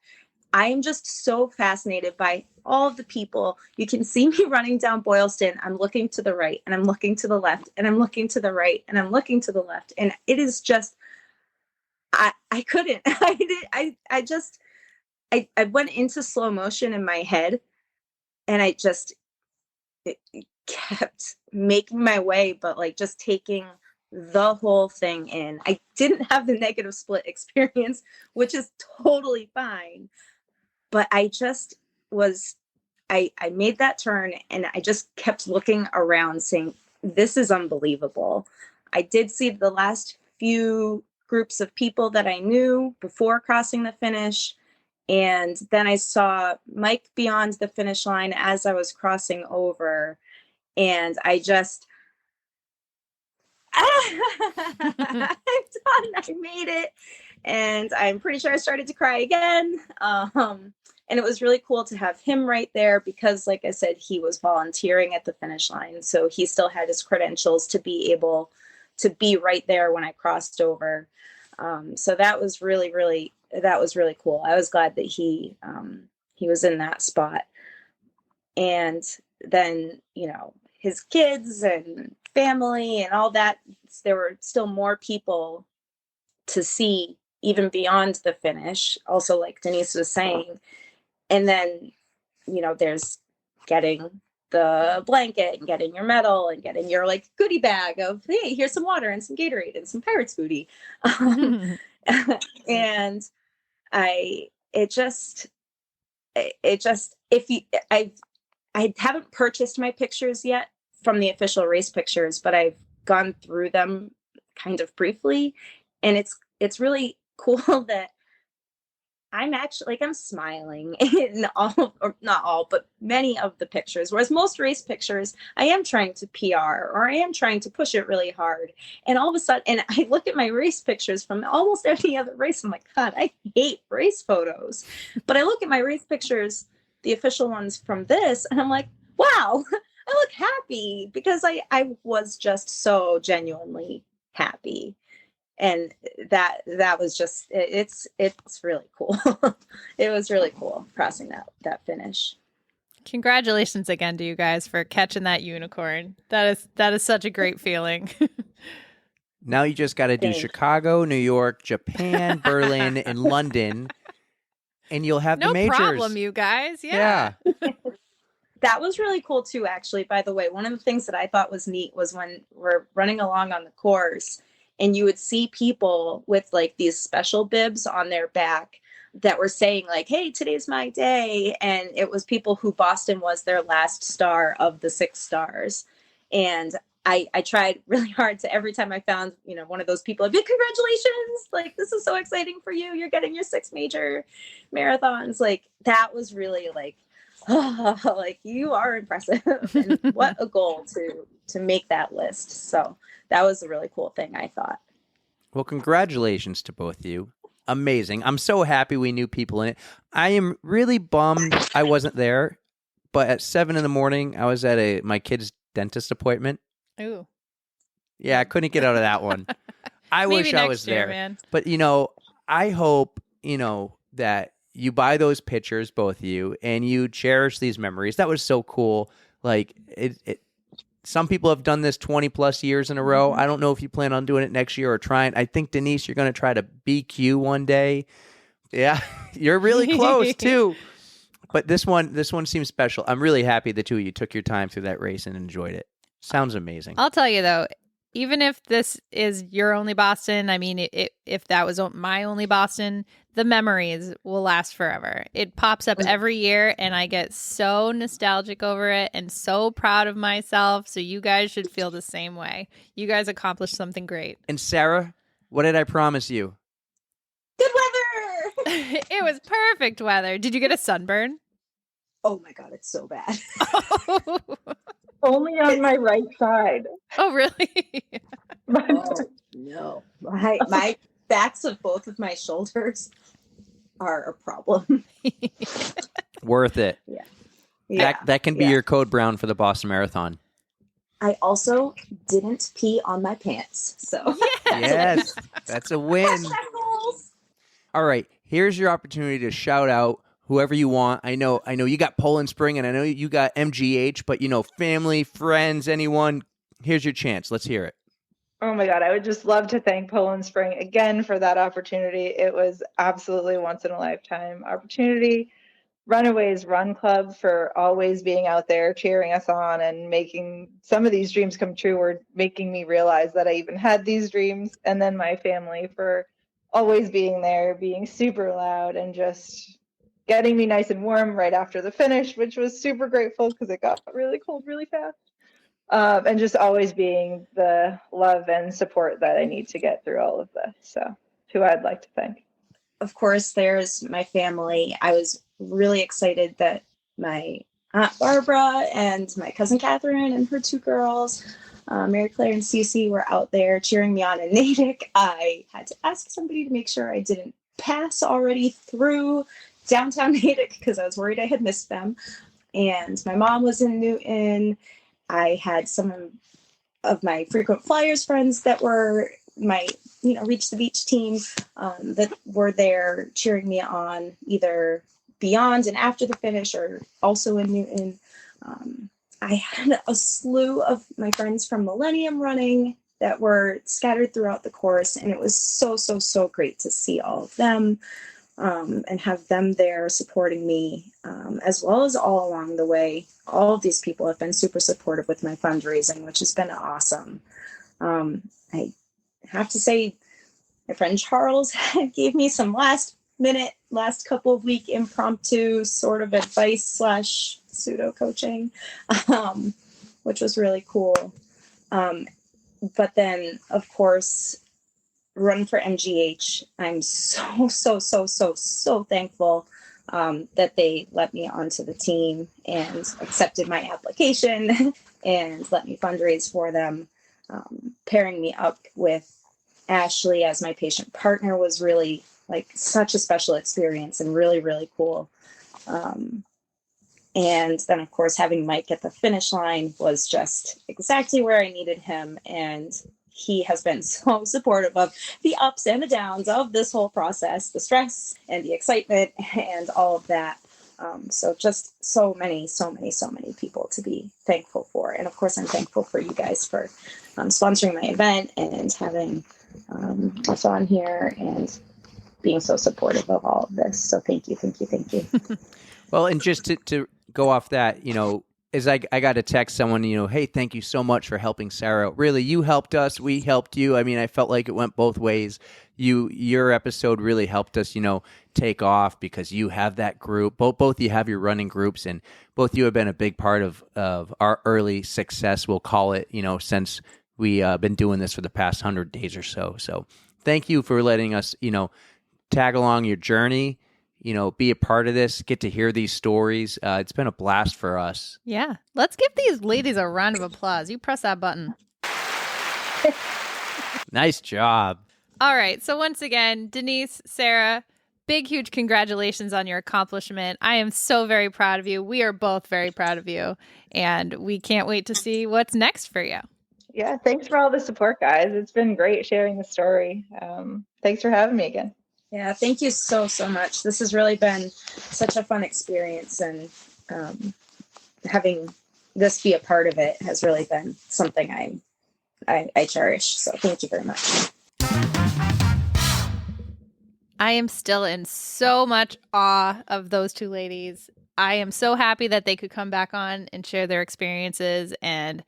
I am just so fascinated by all of the people. You can see me running down Boylston. I'm looking to the right, and I'm looking to the left, and I'm looking to the right, and I'm looking to the left. And it is just, I couldn't. I went into slow motion in my head, and I just kept making my way, but like just taking the whole thing in. I didn't have the negative split experience, which is totally fine. But I just I made that turn, and I just kept looking around saying, this is unbelievable. I did see the last few groups of people that I knew before crossing the finish. And then I saw Mike beyond the finish line as I was crossing over. And I just, I'm done. I made it. And I'm pretty sure I started to cry again. And it was really cool to have him right there because, like I said, he was volunteering at the finish line. So he still had his credentials to be able to be right there when I crossed over. So that was really, really cool. I was glad that he was in that spot. And then, his kids and family and all that, there were still more people to see even beyond the finish. Also, like Denise was saying, and then, there's getting the blanket and getting your medal and getting your like goodie bag of, hey, here's some water and some Gatorade and some Pirates booty. And I haven't purchased my pictures yet from the official race pictures, but I've gone through them kind of briefly. And it's really cool that I'm actually I'm smiling in all, or not all, but many of the pictures. Whereas most race pictures, I am trying to PR or I am trying to push it really hard. And all of a sudden, and I look at my race pictures from almost any other race. I'm like, God, I hate race photos. But I look at my race pictures, the official ones from this, and I'm like, wow, I look happy because I was just so genuinely happy. And that was just, it's really cool. It was really cool crossing that finish. Congratulations again to you guys for catching that unicorn. That is such a great feeling. Now you just got to do Chicago, New York, Japan, Berlin, and London, and you'll have the majors. No problem, you guys. Yeah. That was really cool too, actually. By the way, one of the things that I thought was neat was when we're running along on the course, and you would see people with like these special bibs on their back that were saying like, hey, today's my day. And it was people who Boston was their last star of the 6 stars. And I tried really hard to, every time I found, one of those people, I'd be like, congratulations. Like, this is so exciting for you. You're getting your 6 major marathons. Like, that was really like, oh, like you are impressive. And what a goal to make that list. So that was a really cool thing, I thought. Well, congratulations to both of you. Amazing. I'm so happy we knew people in it. I am really bummed I wasn't there, but at 7 a.m, I was at my kid's dentist appointment. Ooh. Yeah, I couldn't get out of that one. I wish I was there. Man. But, I hope, that you buy those pictures, both of you, and you cherish these memories. That was so cool. Like, some people have done this 20 plus years in a row. I don't know if you plan on doing it next year or trying. I think, Denise, you're going to try to BQ one day. Yeah, you're really close too. But this one seems special. I'm really happy the two of you took your time through that race and enjoyed it. Sounds amazing. I'll tell you though, even if this is your only Boston, I mean, if that was my only Boston, the memories will last forever. It pops up every year, and I get so nostalgic over it and so proud of myself. So you guys should feel the same way. You guys accomplished something great. And Sarah, what did I promise you? Good weather! It was perfect weather. Did you get a sunburn? Oh my God, it's so bad. Only on my right side. Oh, really? Oh, no. My backs of both of my shoulders are a problem. Worth it. Yeah. That can be your code brown for the Boston Marathon. I also didn't pee on my pants. So yes, that's a win. All right, here's your opportunity to shout out whoever you want. I know you got Poland Spring, and I know you got MGH, but family, friends, anyone. Here's your chance. Let's hear it. Oh my God, I would just love to thank Poland Spring again for that opportunity. It was absolutely once in a lifetime opportunity. Runaways Run Club for always being out there cheering us on and making some of these dreams come true, or making me realize that I even had these dreams. And then my family for always being there, being super loud, and just getting me nice and warm right after the finish, which was super grateful because it got really cold really fast. And just always being the love and support that I need to get through all of this. So who I'd like to thank. Of course, there's my family. I was really excited that my Aunt Barbara and my cousin Catherine and her 2 girls, Mary Claire and Cece, were out there cheering me on in Natick. I had to ask somebody to make sure I didn't pass already through downtown Natick because I was worried I had missed them. And my mom was in Newton. I had some of my frequent flyers friends that were my, Reach the Beach team that were there cheering me on either beyond and after the finish or also in Newton. I had a slew of my friends from Millennium running that were scattered throughout the course. And it was so, so, so great to see all of them and have them there supporting me, as well as all along the way. All of these people have been super supportive with my fundraising, which has been awesome. I have to say, my friend Charles gave me some last couple of week impromptu sort of advice / pseudo coaching, which was really cool. But then, of course, Run for MGH. I'm so, so, so, so, so thankful that they let me onto the team and accepted my application and let me fundraise for them. Pairing me up with Ashley as my patient partner was really such a special experience and really, really cool. And then, of course, having Mike at the finish line was just exactly where I needed him. And he has been so supportive of the ups and the downs of this whole process, the stress and the excitement and all of that. So just so many people to be thankful for. And of course, I'm thankful for you guys for sponsoring my event and having us on here and being so supportive of all of this. So thank you. Well, and just to go off that, as I got to text someone, hey, thank you so much for helping Sarah. Really, you helped us. We helped you. I mean, I felt like it went both ways. Your episode really helped us, take off because you have that group. Both you have your running groups, and both you have been a big part of our early success, we'll call it, since we been doing this for the past 100 days or so. So thank you for letting us, tag along your journey. Be a part of this, get to hear these stories. It's been a blast for us. Yeah. Let's give these ladies a round of applause. You press that button. Nice job. All right. So once again, Denise, Sarah, big, huge congratulations on your accomplishment. I am so very proud of you. We are both very proud of you. And we can't wait to see what's next for you. Yeah. Thanks for all the support, guys. It's been great sharing the story. Thanks for having me again. Yeah, thank you so, so much. This has really been such a fun experience, and having this be a part of it has really been something I cherish. So thank you very much. I am still in so much awe of those two ladies. I am so happy that they could come back on and share their experiences, and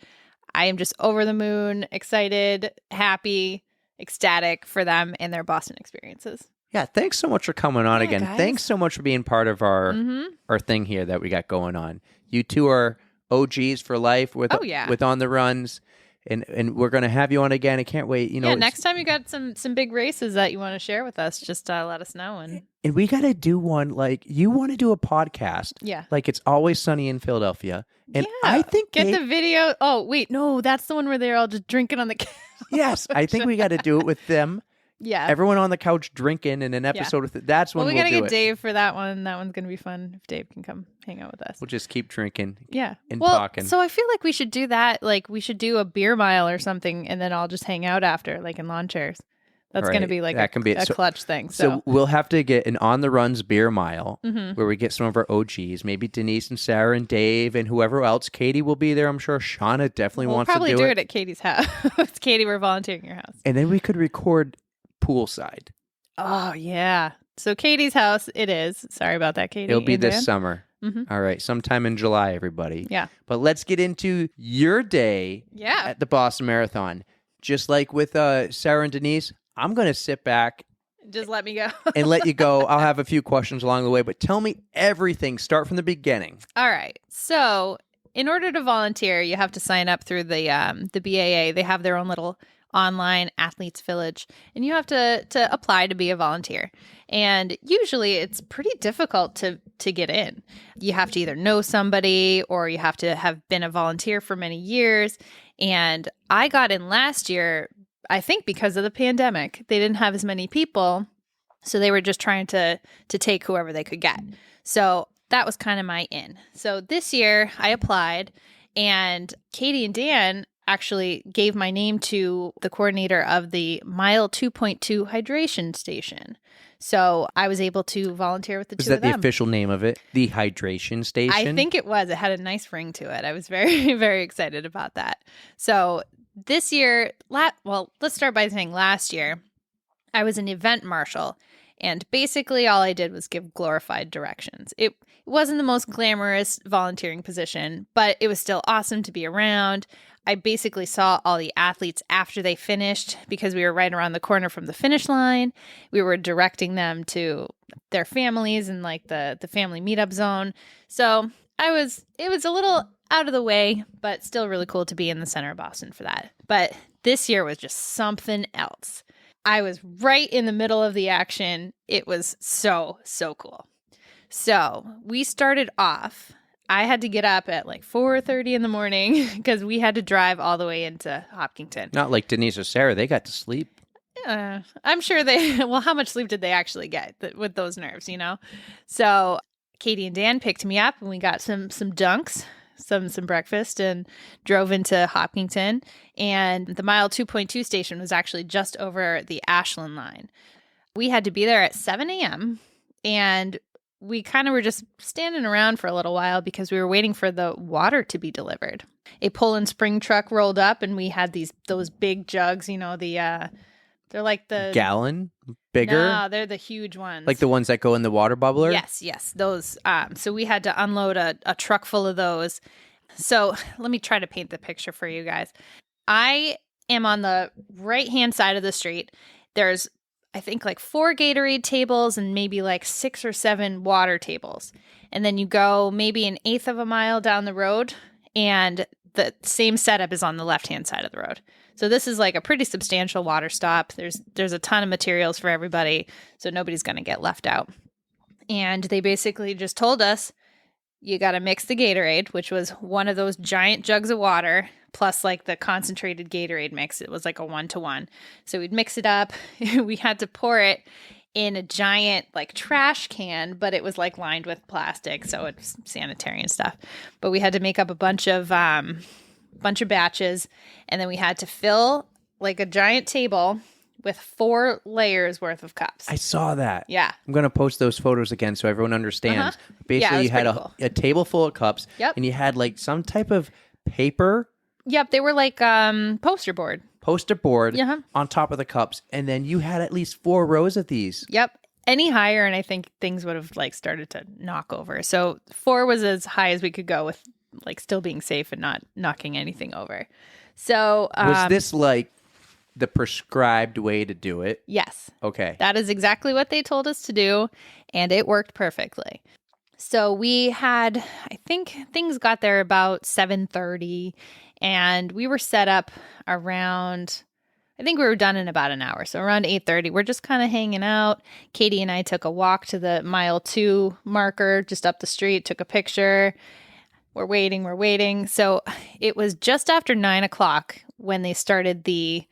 I am just over the moon, excited, happy, ecstatic for them and their Boston experiences. Yeah, thanks so much for coming on again. Guys. Thanks so much for being part of our thing here that we got going on. You two are OGs for life with On the Runs, and we're going to have you on again. I can't wait. Next time you got some big races that you want to share with us, just let us know. And we got to do one, you want to do a podcast. Yeah. Like It's Always Sunny in Philadelphia. And I think get the video. Oh, wait, no, that's the one where they're all just drinking on the couch. Yes, I think we got to do it with them. Yeah. Everyone on the couch drinking in an episode with it. That's when we we'll got to do get it. Dave for that one. That one's going to be fun if Dave can come hang out with us. We'll just keep drinking. Yeah. And talking. So I feel like we should do that. We should do a beer mile or something, and then I'll just hang out after, in lawn chairs. That's going to be a clutch thing. So we'll have to get an On the Runs beer mile where we get some of our OGs, maybe Denise and Sarah and Dave and whoever else. Katie will be there, I'm sure. Shauna definitely wants to do it. We'll probably do it at Katie's house. Katie, we're volunteering your house. And then we could record poolside. Oh, yeah. So Katie's house, it is. Sorry about that, Katie. It'll be this summer. All right. Sometime in July, everybody. Yeah. But let's get into your day at the Boston Marathon. Just like with Sarah and Denise, I'm going to sit back. Just let me go. And let you go. I'll have a few questions along the way, but tell me everything. Start from the beginning. All right. So in order to volunteer, you have to sign up through the BAA. They have their own little online athletes village, and you have to apply to be a volunteer. And usually it's pretty difficult to get in. You have to either know somebody or you have to have been a volunteer for many years. And I got in last year, I think because of the pandemic. They didn't have as many people. So they were just trying to take whoever they could get. So that was kind of my in. So this year I applied, and Katie and Dan actually gave my name to the coordinator of the Mile 2.2 hydration station. So I was able to volunteer with the two of them. Was that the official name of it? The hydration station? I think it was. It had a nice ring to it. I was very, very excited about that. So this year, well, let's start by saying last year, I was an event marshal. And basically all I did was give glorified directions. It wasn't the most glamorous volunteering position, but it was still awesome to be around. I basically saw all the athletes after they finished because we were right around the corner from the finish line. We were directing them to their families in like the family meetup zone. So it was a little out of the way, but still really cool to be in the center of Boston for that. But this year was just something else. I was right in the middle of the action. It was so, so cool. So we started off. I had to get up at like 4:30 in the morning because we had to drive all the way into Hopkinton. Not like Denise or Sarah. They got to sleep. I'm sure well, how much sleep did they actually get with those nerves, you know? So Katie and Dan picked me up and we got some dunks, some breakfast, and drove into Hopkinton. And the Mile 2.2 station was actually just over the Ashland line. We had to be there at 7 a.m. and we kind of were just standing around for a little while because we were waiting for the water to be delivered. A Poland Spring truck rolled up and we had those big jugs, you know, they're like the gallon bigger. No, they're the huge ones. Like the ones that go in the water bubbler? Yes, those. So we had to unload a truck full of those. So let me try to paint the picture for you guys. I am on the right-hand side of the street. There's, I think, like 4 Gatorade tables and maybe like 6 or 7 water tables. And then you go maybe an eighth of a mile down the road, and the same setup is on the left-hand side of the road. So this is like a pretty substantial water stop. There's a ton of materials for everybody, so nobody's going to get left out. And they basically just told us, you got to mix the Gatorade, which was one of those giant jugs of water, plus like the concentrated Gatorade mix. It was like a 1-to-1. So we'd mix it up. We had to pour it in a giant like trash can, but it was like lined with plastic, so it's sanitary and stuff. But we had to make up a bunch of batches, and then we had to fill like a giant table with 4 layers worth of cups. I saw that. Yeah. I'm going to post those photos again so everyone understands. Basically, you had a table full of cups, Yep. and you had like some type of paper. Yep, they were like poster board On top of the cups, and then you had at least 4 rows of these. Yep. Any higher, and I think things would have like started to knock over. So 4 was as high as we could go with like still being safe and not knocking anything over. So was this like the prescribed way to do it? Yes. Okay. That is exactly what they told us to do, and it worked perfectly. So we had, I think things got there about 7:30, and we were set up around, I think we were done in about an hour. So around 8:30, we're just kind of hanging out. Katie and I took a walk to the Mile 2 marker just up the street, took a picture. We're waiting. So it was just after 9 o'clock when they started the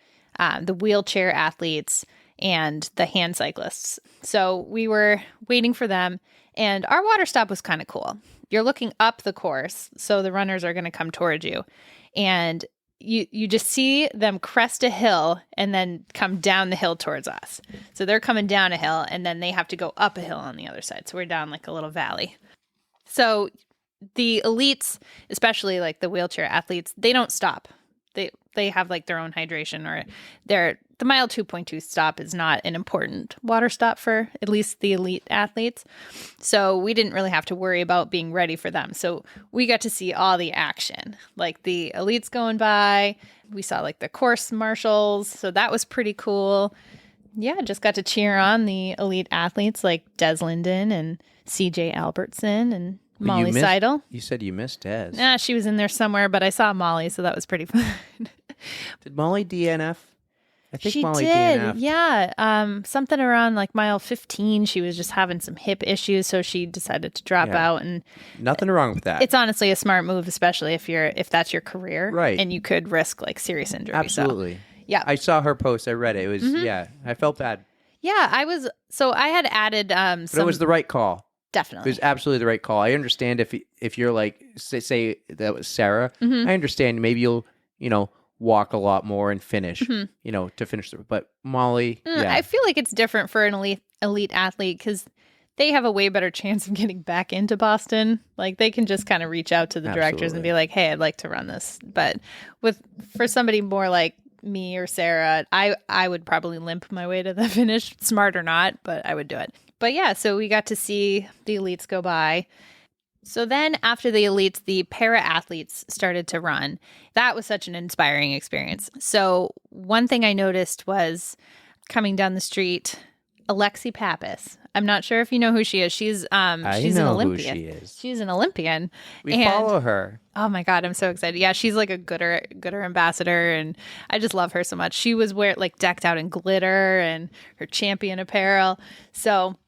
wheelchair athletes and the hand cyclists. So we were waiting for them, and our water stop was kind of cool. You're looking up the course, so the runners are going to come towards you, and you just see them crest a hill and then come down the hill towards us. So they're coming down a hill, and then they have to go up a hill on the other side. So we're down like a little valley. So the elites, especially like the wheelchair athletes, they don't stop. They have like their own hydration, or the Mile 2.2 stop is not an important water stop for at least the elite athletes. So we didn't really have to worry about being ready for them. So we got to see all the action, like the elites going by. We saw like the course marshals. So that was pretty cool. Yeah, just got to cheer on the elite athletes like Des Linden and CJ Albertson and Molly Seidel. You said you missed Des. Nah, she was in there somewhere, but I saw Molly, so that was pretty fun. Did Molly DNF? I think she Molly did. DNF. Yeah. Something around like mile 15, she was just having some hip issues, so she decided to drop out. And nothing wrong with that. It's honestly a smart move, especially if that's your career, right? And you could risk like serious injury. Absolutely. So, yeah. I saw her post. I read it. It was I felt bad. Yeah, I had added But it was the right call. It definitely. was absolutely the right call. I understand if you're like, say that was Sarah, Mhm. I understand maybe you'll, walk a lot more and finish, Mhm. to finish the, but Molly, yeah. I feel like it's different for an elite athlete because they have a way better chance of getting back into Boston. Like they can just kind of reach out to the directors and Absolutely. be like, "Hey, I'd like to run this." But for somebody more like me or Sarah, I would probably limp my way to the finish, smart or not, but I would do it. But yeah, so we got to see the elites go by. So then after the elites, the para athletes started to run. That was such an inspiring experience. So one thing I noticed was coming down the street, Alexi Pappas. I'm not sure if you know who she is. She's an Olympian. Who she is. She's an Olympian. We follow her. Oh my God, I'm so excited. Yeah, she's like a gooder ambassador, and I just love her so much. She was decked out in glitter and her champion apparel. So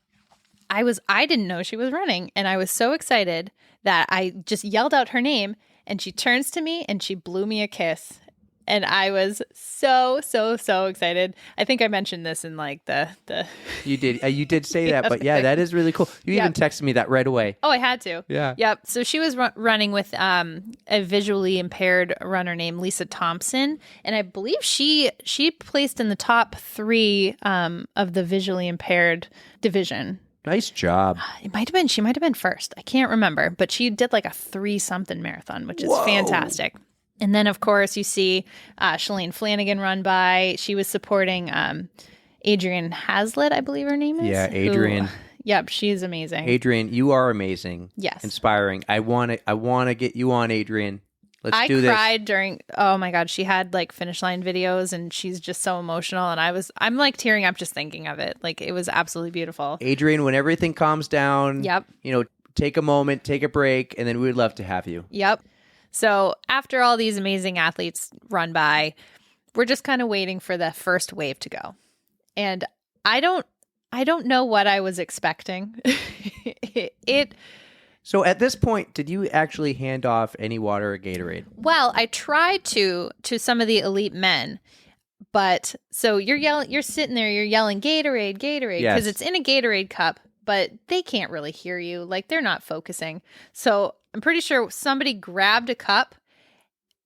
I didn't know she was running, and I was so excited that I just yelled out her name, and she turns to me and she blew me a kiss. And I was so excited. I think I mentioned this in like the You did say that, but yeah, that is really cool. You even texted me that right away. Oh, I had to. Yeah. Yep. So she was running with a visually impaired runner named Lisa Thompson, and I believe she placed in the top 3 of the visually impaired division. Nice job. She might have been first. I can't remember, but she did like a 3-something marathon, which is fantastic. And then, of course, you see Shalane Flanagan run by. She was supporting Adrienne Hazlitt, I believe her name is. Yeah, Adrienne. Yep, she's amazing. Adrienne, you are amazing. Yes. Inspiring. I want to get you on, Adrienne. Let's do this. I cried during, oh my God, she had like finish line videos and she's just so emotional. And I'm like tearing up just thinking of it. Like it was absolutely beautiful. Adrienne, when everything calms down, Yep. Take a moment, take a break, and then we would love to have you. Yep. So after all these amazing athletes run by, we're just kind of waiting for the first wave to go. And I don't know what I was expecting. So at this point, did you actually hand off any water or Gatorade? Well, I tried to some of the elite men, but so you're sitting there, you're yelling Gatorade, Gatorade, because it's in a Gatorade cup, but they can't really hear you. Like they're not focusing. So I'm pretty sure somebody grabbed a cup,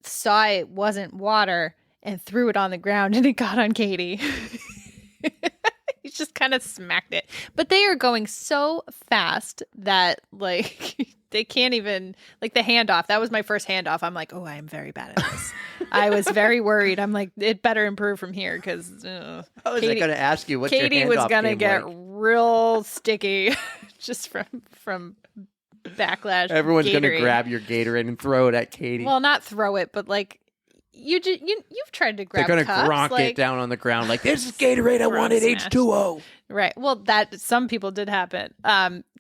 saw it wasn't water, and threw it on the ground, and it got on Katie. He just kind of smacked it. But they are going so fast that, like, they can't even, like, the handoff. That was my first handoff. I'm like, oh, I am very bad at this. I was very worried. I'm like, it better improve from here because I was going to ask you what's your handoff Katie was going to get like? Real sticky just from backlash. Everyone's going to grab your Gatorade and throw it at Katie. Well, not throw it, but like you've tried to grab. They're going to cups, gronk it down on the ground like this is Gatorade. I wanted H2O. Right. Well, that some people did happen.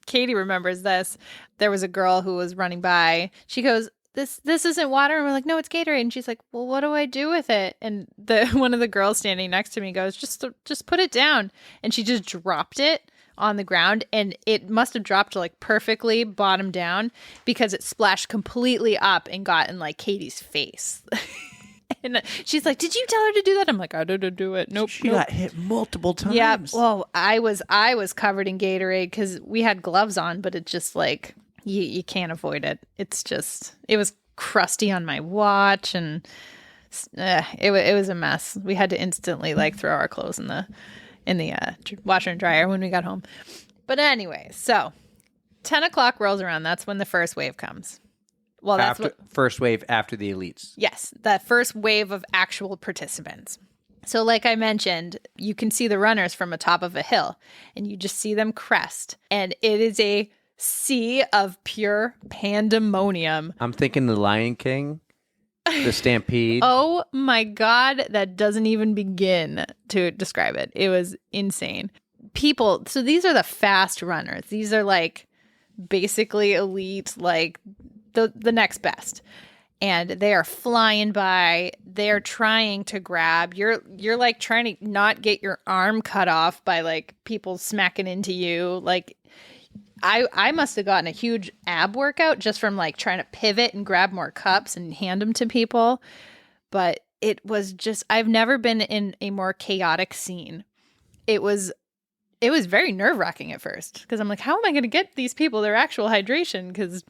Katie remembers this. There was a girl who was running by. She goes, This isn't water. And we're like, no, it's Gatorade. And she's like, well, what do I do with it? And one of the girls standing next to me goes, just put it down. And she just dropped it on the ground, and it must have dropped like perfectly bottom down because it splashed completely up and got in like Katie's face. And she's like, did you tell her to do that? I'm like, I didn't do it. Nope. She got hit multiple times. Yeah. Well, I was covered in Gatorade because we had gloves on, but it just like you can't avoid it. It was crusty on my watch, and it was a mess. We had to instantly like throw our clothes in the washer and dryer when we got home. But anyway, so 10 o'clock rolls around. That's when the first wave comes. Well, that's first wave after the elites. Yes, the first wave of actual participants. So like I mentioned, you can see the runners from atop of a hill, and you just see them crest. And it is a sea of pure pandemonium. I'm thinking the Lion King, the Stampede. Oh my God, that doesn't even begin to describe it. It was insane. People, so these are the fast runners. These are like basically elite, like the next best. And they are flying by. They're trying to grab. You're like trying to not get your arm cut off by like people smacking into you. Like I must have gotten a huge ab workout just from like trying to pivot and grab more cups and hand them to people. But it was just, I've never been in a more chaotic scene. It was it was very nerve-wracking at first because I'm like, how am I going to get these people their actual hydration? Because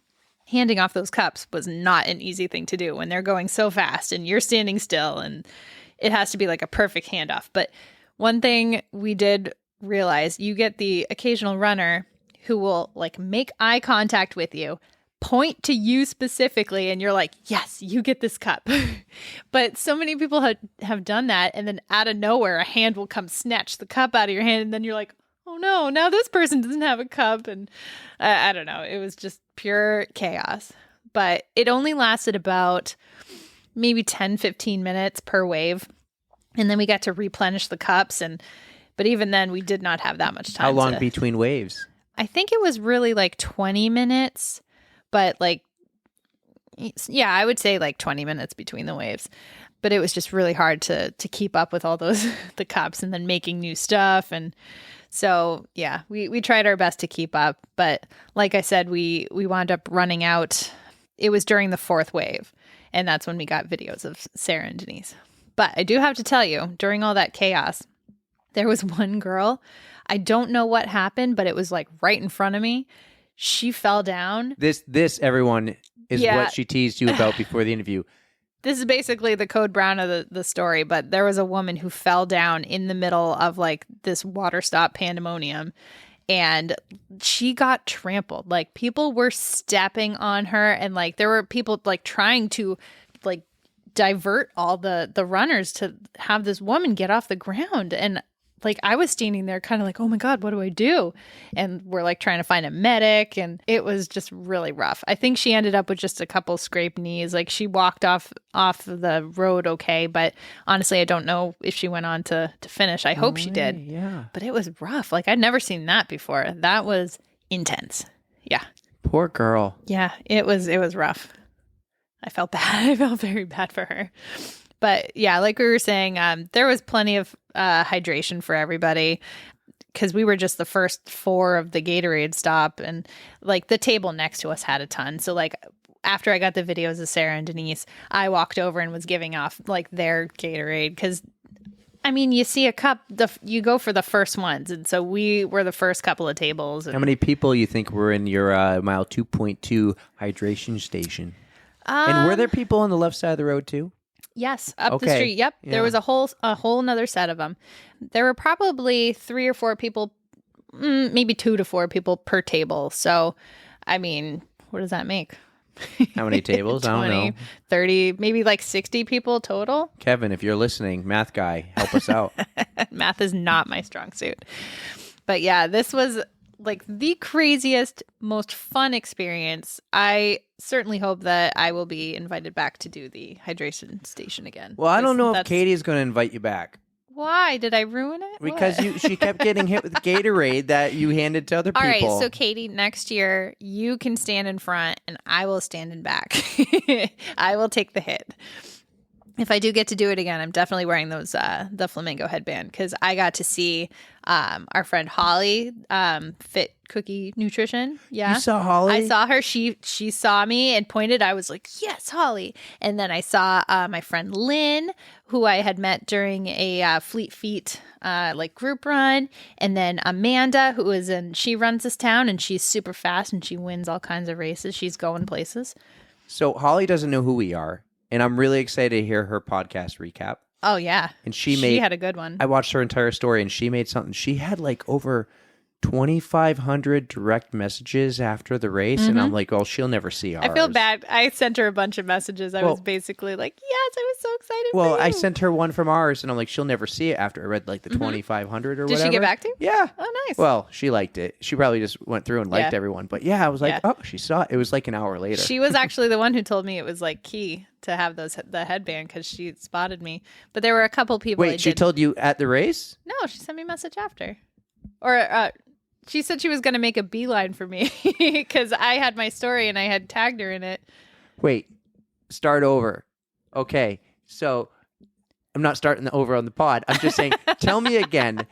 handing off those cups was not an easy thing to do when they're going so fast and you're standing still, and it has to be like a perfect handoff. But one thing we did realize, you get the occasional runner who will like make eye contact with you, point to you specifically, and you're like, yes, you get this cup. But so many people have done that, and then out of nowhere a hand will come snatch the cup out of your hand, and then you're like, oh no, now this person doesn't have a cup. And I don't know, it was just pure chaos. But it only lasted about maybe 10-15 minutes per wave, and then we got to replenish the cups. But even then we did not have that much time. How long between waves? I think it was really like 20 minutes, but like, yeah, I would say like 20 minutes between the waves. But it was just really hard to keep up with all those, the cups, and then making new stuff. And so, yeah, we tried our best to keep up. But like I said, we wound up running out. It was during the fourth wave. And that's when we got videos of Sarah and Denise. But I do have to tell you, during all that chaos, there was one girl. I don't know what happened, but it was like right in front of me. She fell down. This everyone is what she teased you about before the interview. This is basically the code brown of the story, but there was a woman who fell down in the middle of like this water stop pandemonium, and she got trampled. Like, people were stepping on her, and like there were people like trying to like divert all the runners to have this woman get off the ground. And like, I was standing there kind of like, oh my God, what do I do? And we're like trying to find a medic, and it was just really rough. I think she ended up with just a couple scraped knees. Like, she walked off the road okay, but honestly, I don't know if she went on to finish. I hope she did. Yeah. But it was rough. Like, I'd never seen that before. That was intense. Yeah. Poor girl. Yeah, it was rough. I felt bad. I felt very bad for her. But yeah, like we were saying, there was plenty of hydration for everybody because we were just the first 4 of the Gatorade stop, and like the table next to us had a ton. So like after I got the videos of Sarah and Denise, I walked over and was giving off like their Gatorade because, I mean, you see a cup, you go for the first ones, and so we were the first couple of tables. How many people you think were in your mile 2.2 hydration station? And were there people on the left side of the road too? Yes, up the street. Yep. Yeah. There was a whole another set of them. There were probably 3 or 4 people, maybe 2 to 4 people per table. So, I mean, what does that make? How many tables? 20, I don't know. 30, maybe like 60 people total. Kevin, if you're listening, math guy, help us out. Math is not my strong suit. But yeah, this was like the craziest, most fun experience. I certainly hope that I will be invited back to do the hydration station again. Well, I don't know if Katie is going to invite you back. Why? Did I ruin it? Because she kept getting hit with Gatorade that you handed to other people. All right, so Katie, next year you can stand in front and I will stand in back. I will take the hit. If I do get to do it again, I'm definitely wearing those the flamingo headband because I got to see our friend Holly, Fit Cookie Nutrition. Yeah, you saw Holly? I saw her. She saw me and pointed. I was like, yes, Holly. And then I saw my friend Lynn, who I had met during a Fleet Feet like group run, and then Amanda, she runs this town and she's super fast and she wins all kinds of races. She's going places. So Holly doesn't know who we are. And I'm really excited to hear her podcast recap. Oh, yeah. And she had a good one. I watched her entire story, and she made something. She had like over 2,500 direct messages after the race. And I'm like, well, she'll never see ours. I feel bad. I sent her a bunch of messages. I was basically like, yes, I was so excited for you. I sent her one from ours, and I'm like, she'll never see it after I read like the 2,500 or whatever. Did she get back to you? Yeah. Oh, nice. Well, she liked it. She probably just went through and liked everyone. But yeah, I was like, oh, she saw it. It was like an hour later. She was actually the one who told me it was like key to have the headband because she spotted me. But there were a couple people. Wait, she told you at the race? No, she sent me a message after. Or she said she was going to make a beeline for me because I had my story and I had tagged her in it. Wait, start over. Okay, so I'm not starting over on the pod. I'm just saying, tell me again.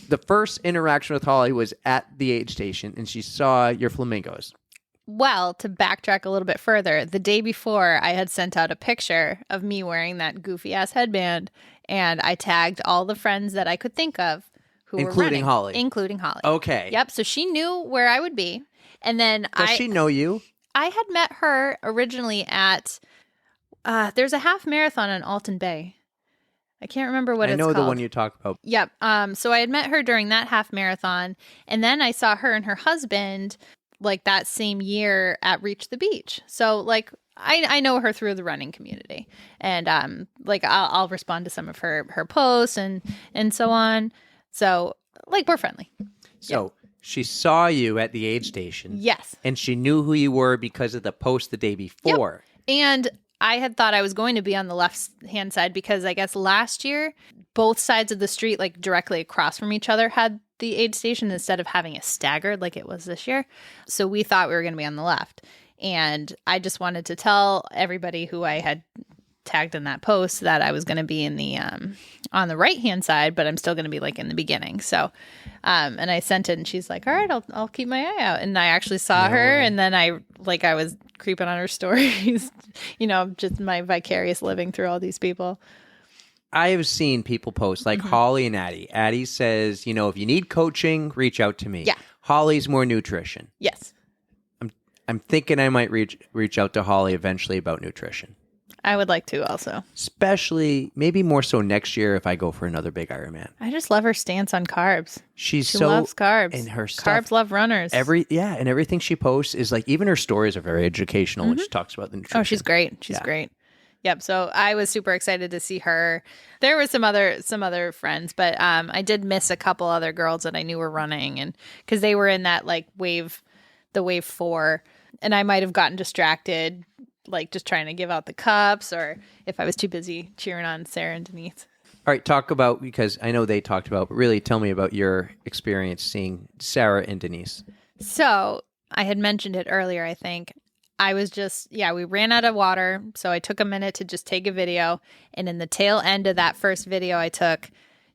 The first interaction with Holly was at the aid station and she saw your flamingos. Well, to backtrack a little bit further, the day before I had sent out a picture of me wearing that goofy ass headband, and I tagged all the friends that I could think of who were Including running. Holly. Including Holly. Okay. Yep. So she knew where I would be. And then Does she know you? I had met her originally at, there's a half marathon in Alton-Bay. I can't remember what it's called. I know the one you talk about. Yep. So I had met her during that half marathon. And then I saw her and her husband like that same year at Reach the Beach. So like I know her through the running community. And like I'll respond to some of her posts and so on. So like we're friendly. So she saw you at the aid station. Yes. And she knew who you were because of the post the day before. Yep. And I had thought I was going to be on the left-hand side because I guess last year, both sides of the street, like directly across from each other, had the aid station instead of having it staggered like it was this year. So we thought we were going to be on the left. And I just wanted to tell everybody who I had tagged in that post that I was going to be in the on the right-hand side, but I'm still going to be like in the beginning. So, and I sent it and she's like, all right, I'll keep my eye out. And I actually saw her. And then I was creeping on her stories, just my vicarious living through all these people. I have seen people post like Holly and Addie. Addie says, if you need coaching, reach out to me. Yeah. Holly's more nutrition. Yes. I'm thinking I might reach out to Holly eventually about nutrition. I would like to also. Especially, maybe more so next year if I go for another big Ironman. I just love her stance on carbs. She loves carbs. And her stuff. Carbs love runners. And everything she posts is like, even her stories are very educational when she talks about the nutrition. Oh, she's great. She's great. Yep. So I was super excited to see her. There were some other friends, but I did miss a couple other girls that I knew were running, and because they were in that like the wave 4, and I might have gotten distracted, like just trying to give out the cups, or if I was too busy cheering on Sarah and Denise. All right, talk about, because I know they talked about, but really tell me about your experience seeing Sarah and Denise. So I had mentioned it earlier, I think. I was just, we ran out of water, so I took a minute to just take a video, and in the tail end of that first video I took,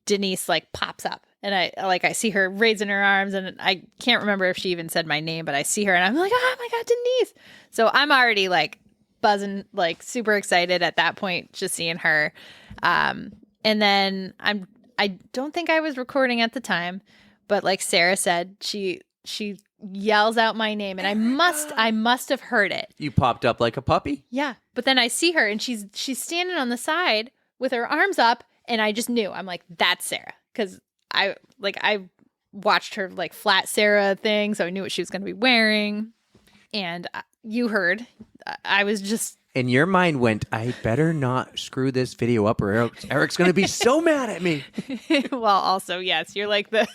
Denise like pops up, and I see her raising her arms, and I can't remember if she even said my name, but I see her and I'm like, oh my God, Denise. So I'm already like buzzing, like super excited at that point, just seeing her. And then I don't think I was recording at the time, but like Sarah said, she yells out my name, and I must have heard it. You popped up like a puppy? Yeah. But then I see her, and she's standing on the side with her arms up, and I just knew. I'm like, that's Sarah. Because I watched her like flat Sarah thing, so I knew what she was going to be wearing. And you heard. I was just... And your mind went, I better not screw this video up, or Eric's going to be so mad at me. Well, also, yes, you're like the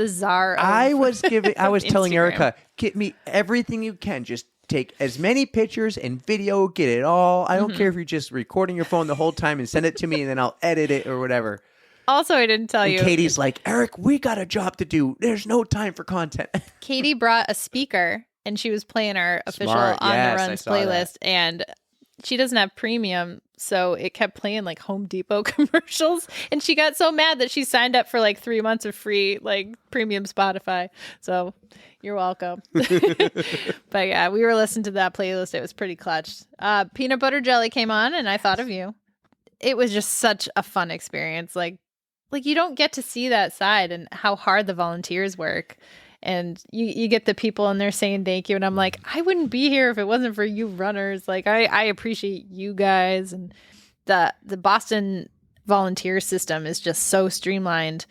czar of I was telling Instagram. Erika, get me everything you can. Just take as many pictures and video, get it all. I don't care if you're just recording your phone the whole time and send it to me, and then I'll edit it or whatever. Also, I didn't tell you. Katie's like, Eric, we got a job to do. There's no time for content. Katie brought a speaker, and she was playing our official Smart. On Yes, the I Runs saw playlist, and she doesn't have premium, so it kept playing like Home Depot commercials, and she got so mad that she signed up for like 3 months of free like premium Spotify. So you're welcome. But yeah, we were listening to that playlist. It was pretty clutch. Peanut Butter Jelly came on, and I thought of you. It was just such a fun experience. Like you don't get to see that side and how hard the volunteers work. And you get the people and they're saying thank you. And I'm like, I wouldn't be here if it wasn't for you runners. Like, I appreciate you guys. And the Boston volunteer system is just so streamlined.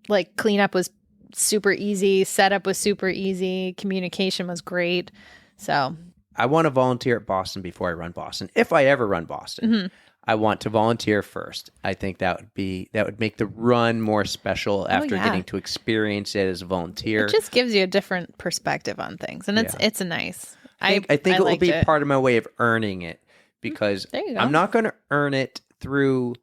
Like, cleanup was super easy. Setup was super easy. Communication was great. So I want to volunteer at Boston before I run Boston. If I ever run Boston, I want to volunteer first. I think that would make the run more special after getting to experience it as a volunteer. It just gives you a different perspective on things, and it's nice. I think it will be part of my way of earning it, because I'm not going to earn it through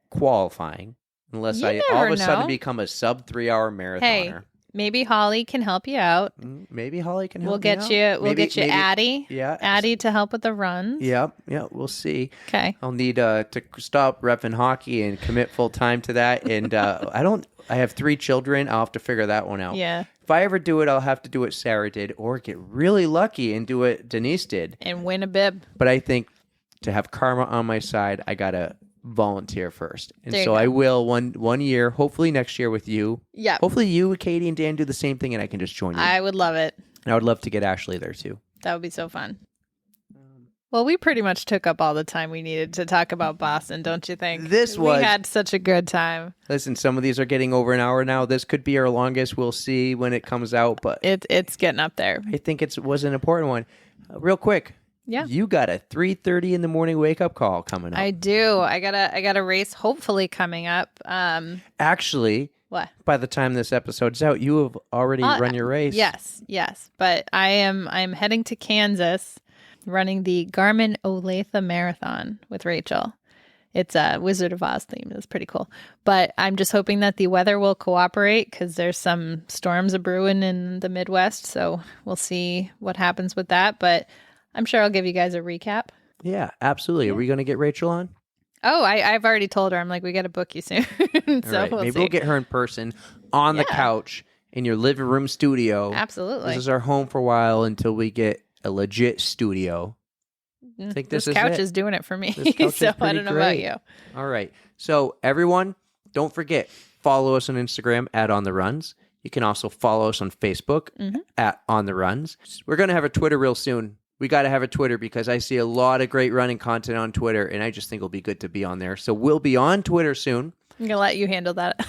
qualifying unless I all of a sudden become a sub 3 hour marathoner. Hey, maybe Holly can help you out. Maybe Holly can help We'll get you Addie. Yeah. Addie to help with the runs. Yeah, we'll see. Okay. I'll need to stop repping hockey and commit full time to that. And I have 3 children. I'll have to figure that one out. Yeah. If I ever do it, I'll have to do what Sarah did, or get really lucky and do what Denise did. And win a bib. But I think to have karma on my side, I gotta volunteer first. And There you so go. I will one year, hopefully next year with you. Yeah. Hopefully you, Katie, and Dan do the same thing and I can just join you. I would love it. And I would love to get Ashley there too. That would be so fun. Well, we pretty much took up all the time we needed to talk about Boston, don't you think? We had such a good time. Listen, some of these are getting over an hour now. This could be our longest. We'll see when it comes out, but It's getting up there. I think it was an important one. Real quick. Yeah. You got a 3:30 in the morning wake up call coming up. I do. I got a race hopefully coming up. Actually, What? by the time this episode's out, you have already run your race. Yes. But I'm heading to Kansas, running the Garmin Olathe Marathon with Rachel. It's a Wizard of Oz theme. It's pretty cool. But I'm just hoping that the weather will cooperate because there's some storms a brewing in the Midwest. So we'll see what happens with that. But I'm sure I'll give you guys a recap. Yeah, absolutely. Are we going to get Rachel on? Oh, I've already told her. I'm like, we got to book you soon. All right. Maybe we'll get her in person on the couch in your living room studio. Absolutely. This is our home for a while until we get a legit studio. I think this couch is is doing it for me. This couch So is I pretty don't know great. about you. All right. So everyone, don't forget, follow us on Instagram at On The Runs. You can also follow us on Facebook at On The Runs. We're going to have a Twitter real soon. We got to have a Twitter because I see a lot of great running content on Twitter, and I just think it'll be good to be on there. So we'll be on Twitter soon. I'm going to let you handle that.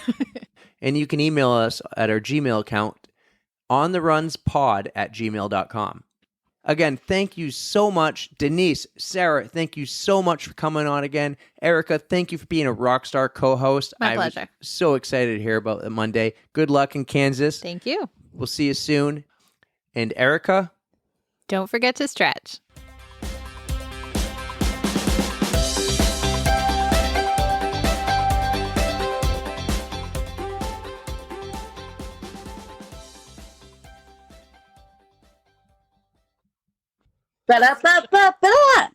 And you can email us at our Gmail account, ontherunspod@gmail.com. Again, thank you so much. Denise, Sarah, thank you so much for coming on again. Erika, thank you for being a rock star co-host. My pleasure. I'm so excited to hear about it Monday. Good luck in Kansas. Thank you. We'll see you soon. And Erika? Don't forget to stretch. Ba-da-ba-ba-ba.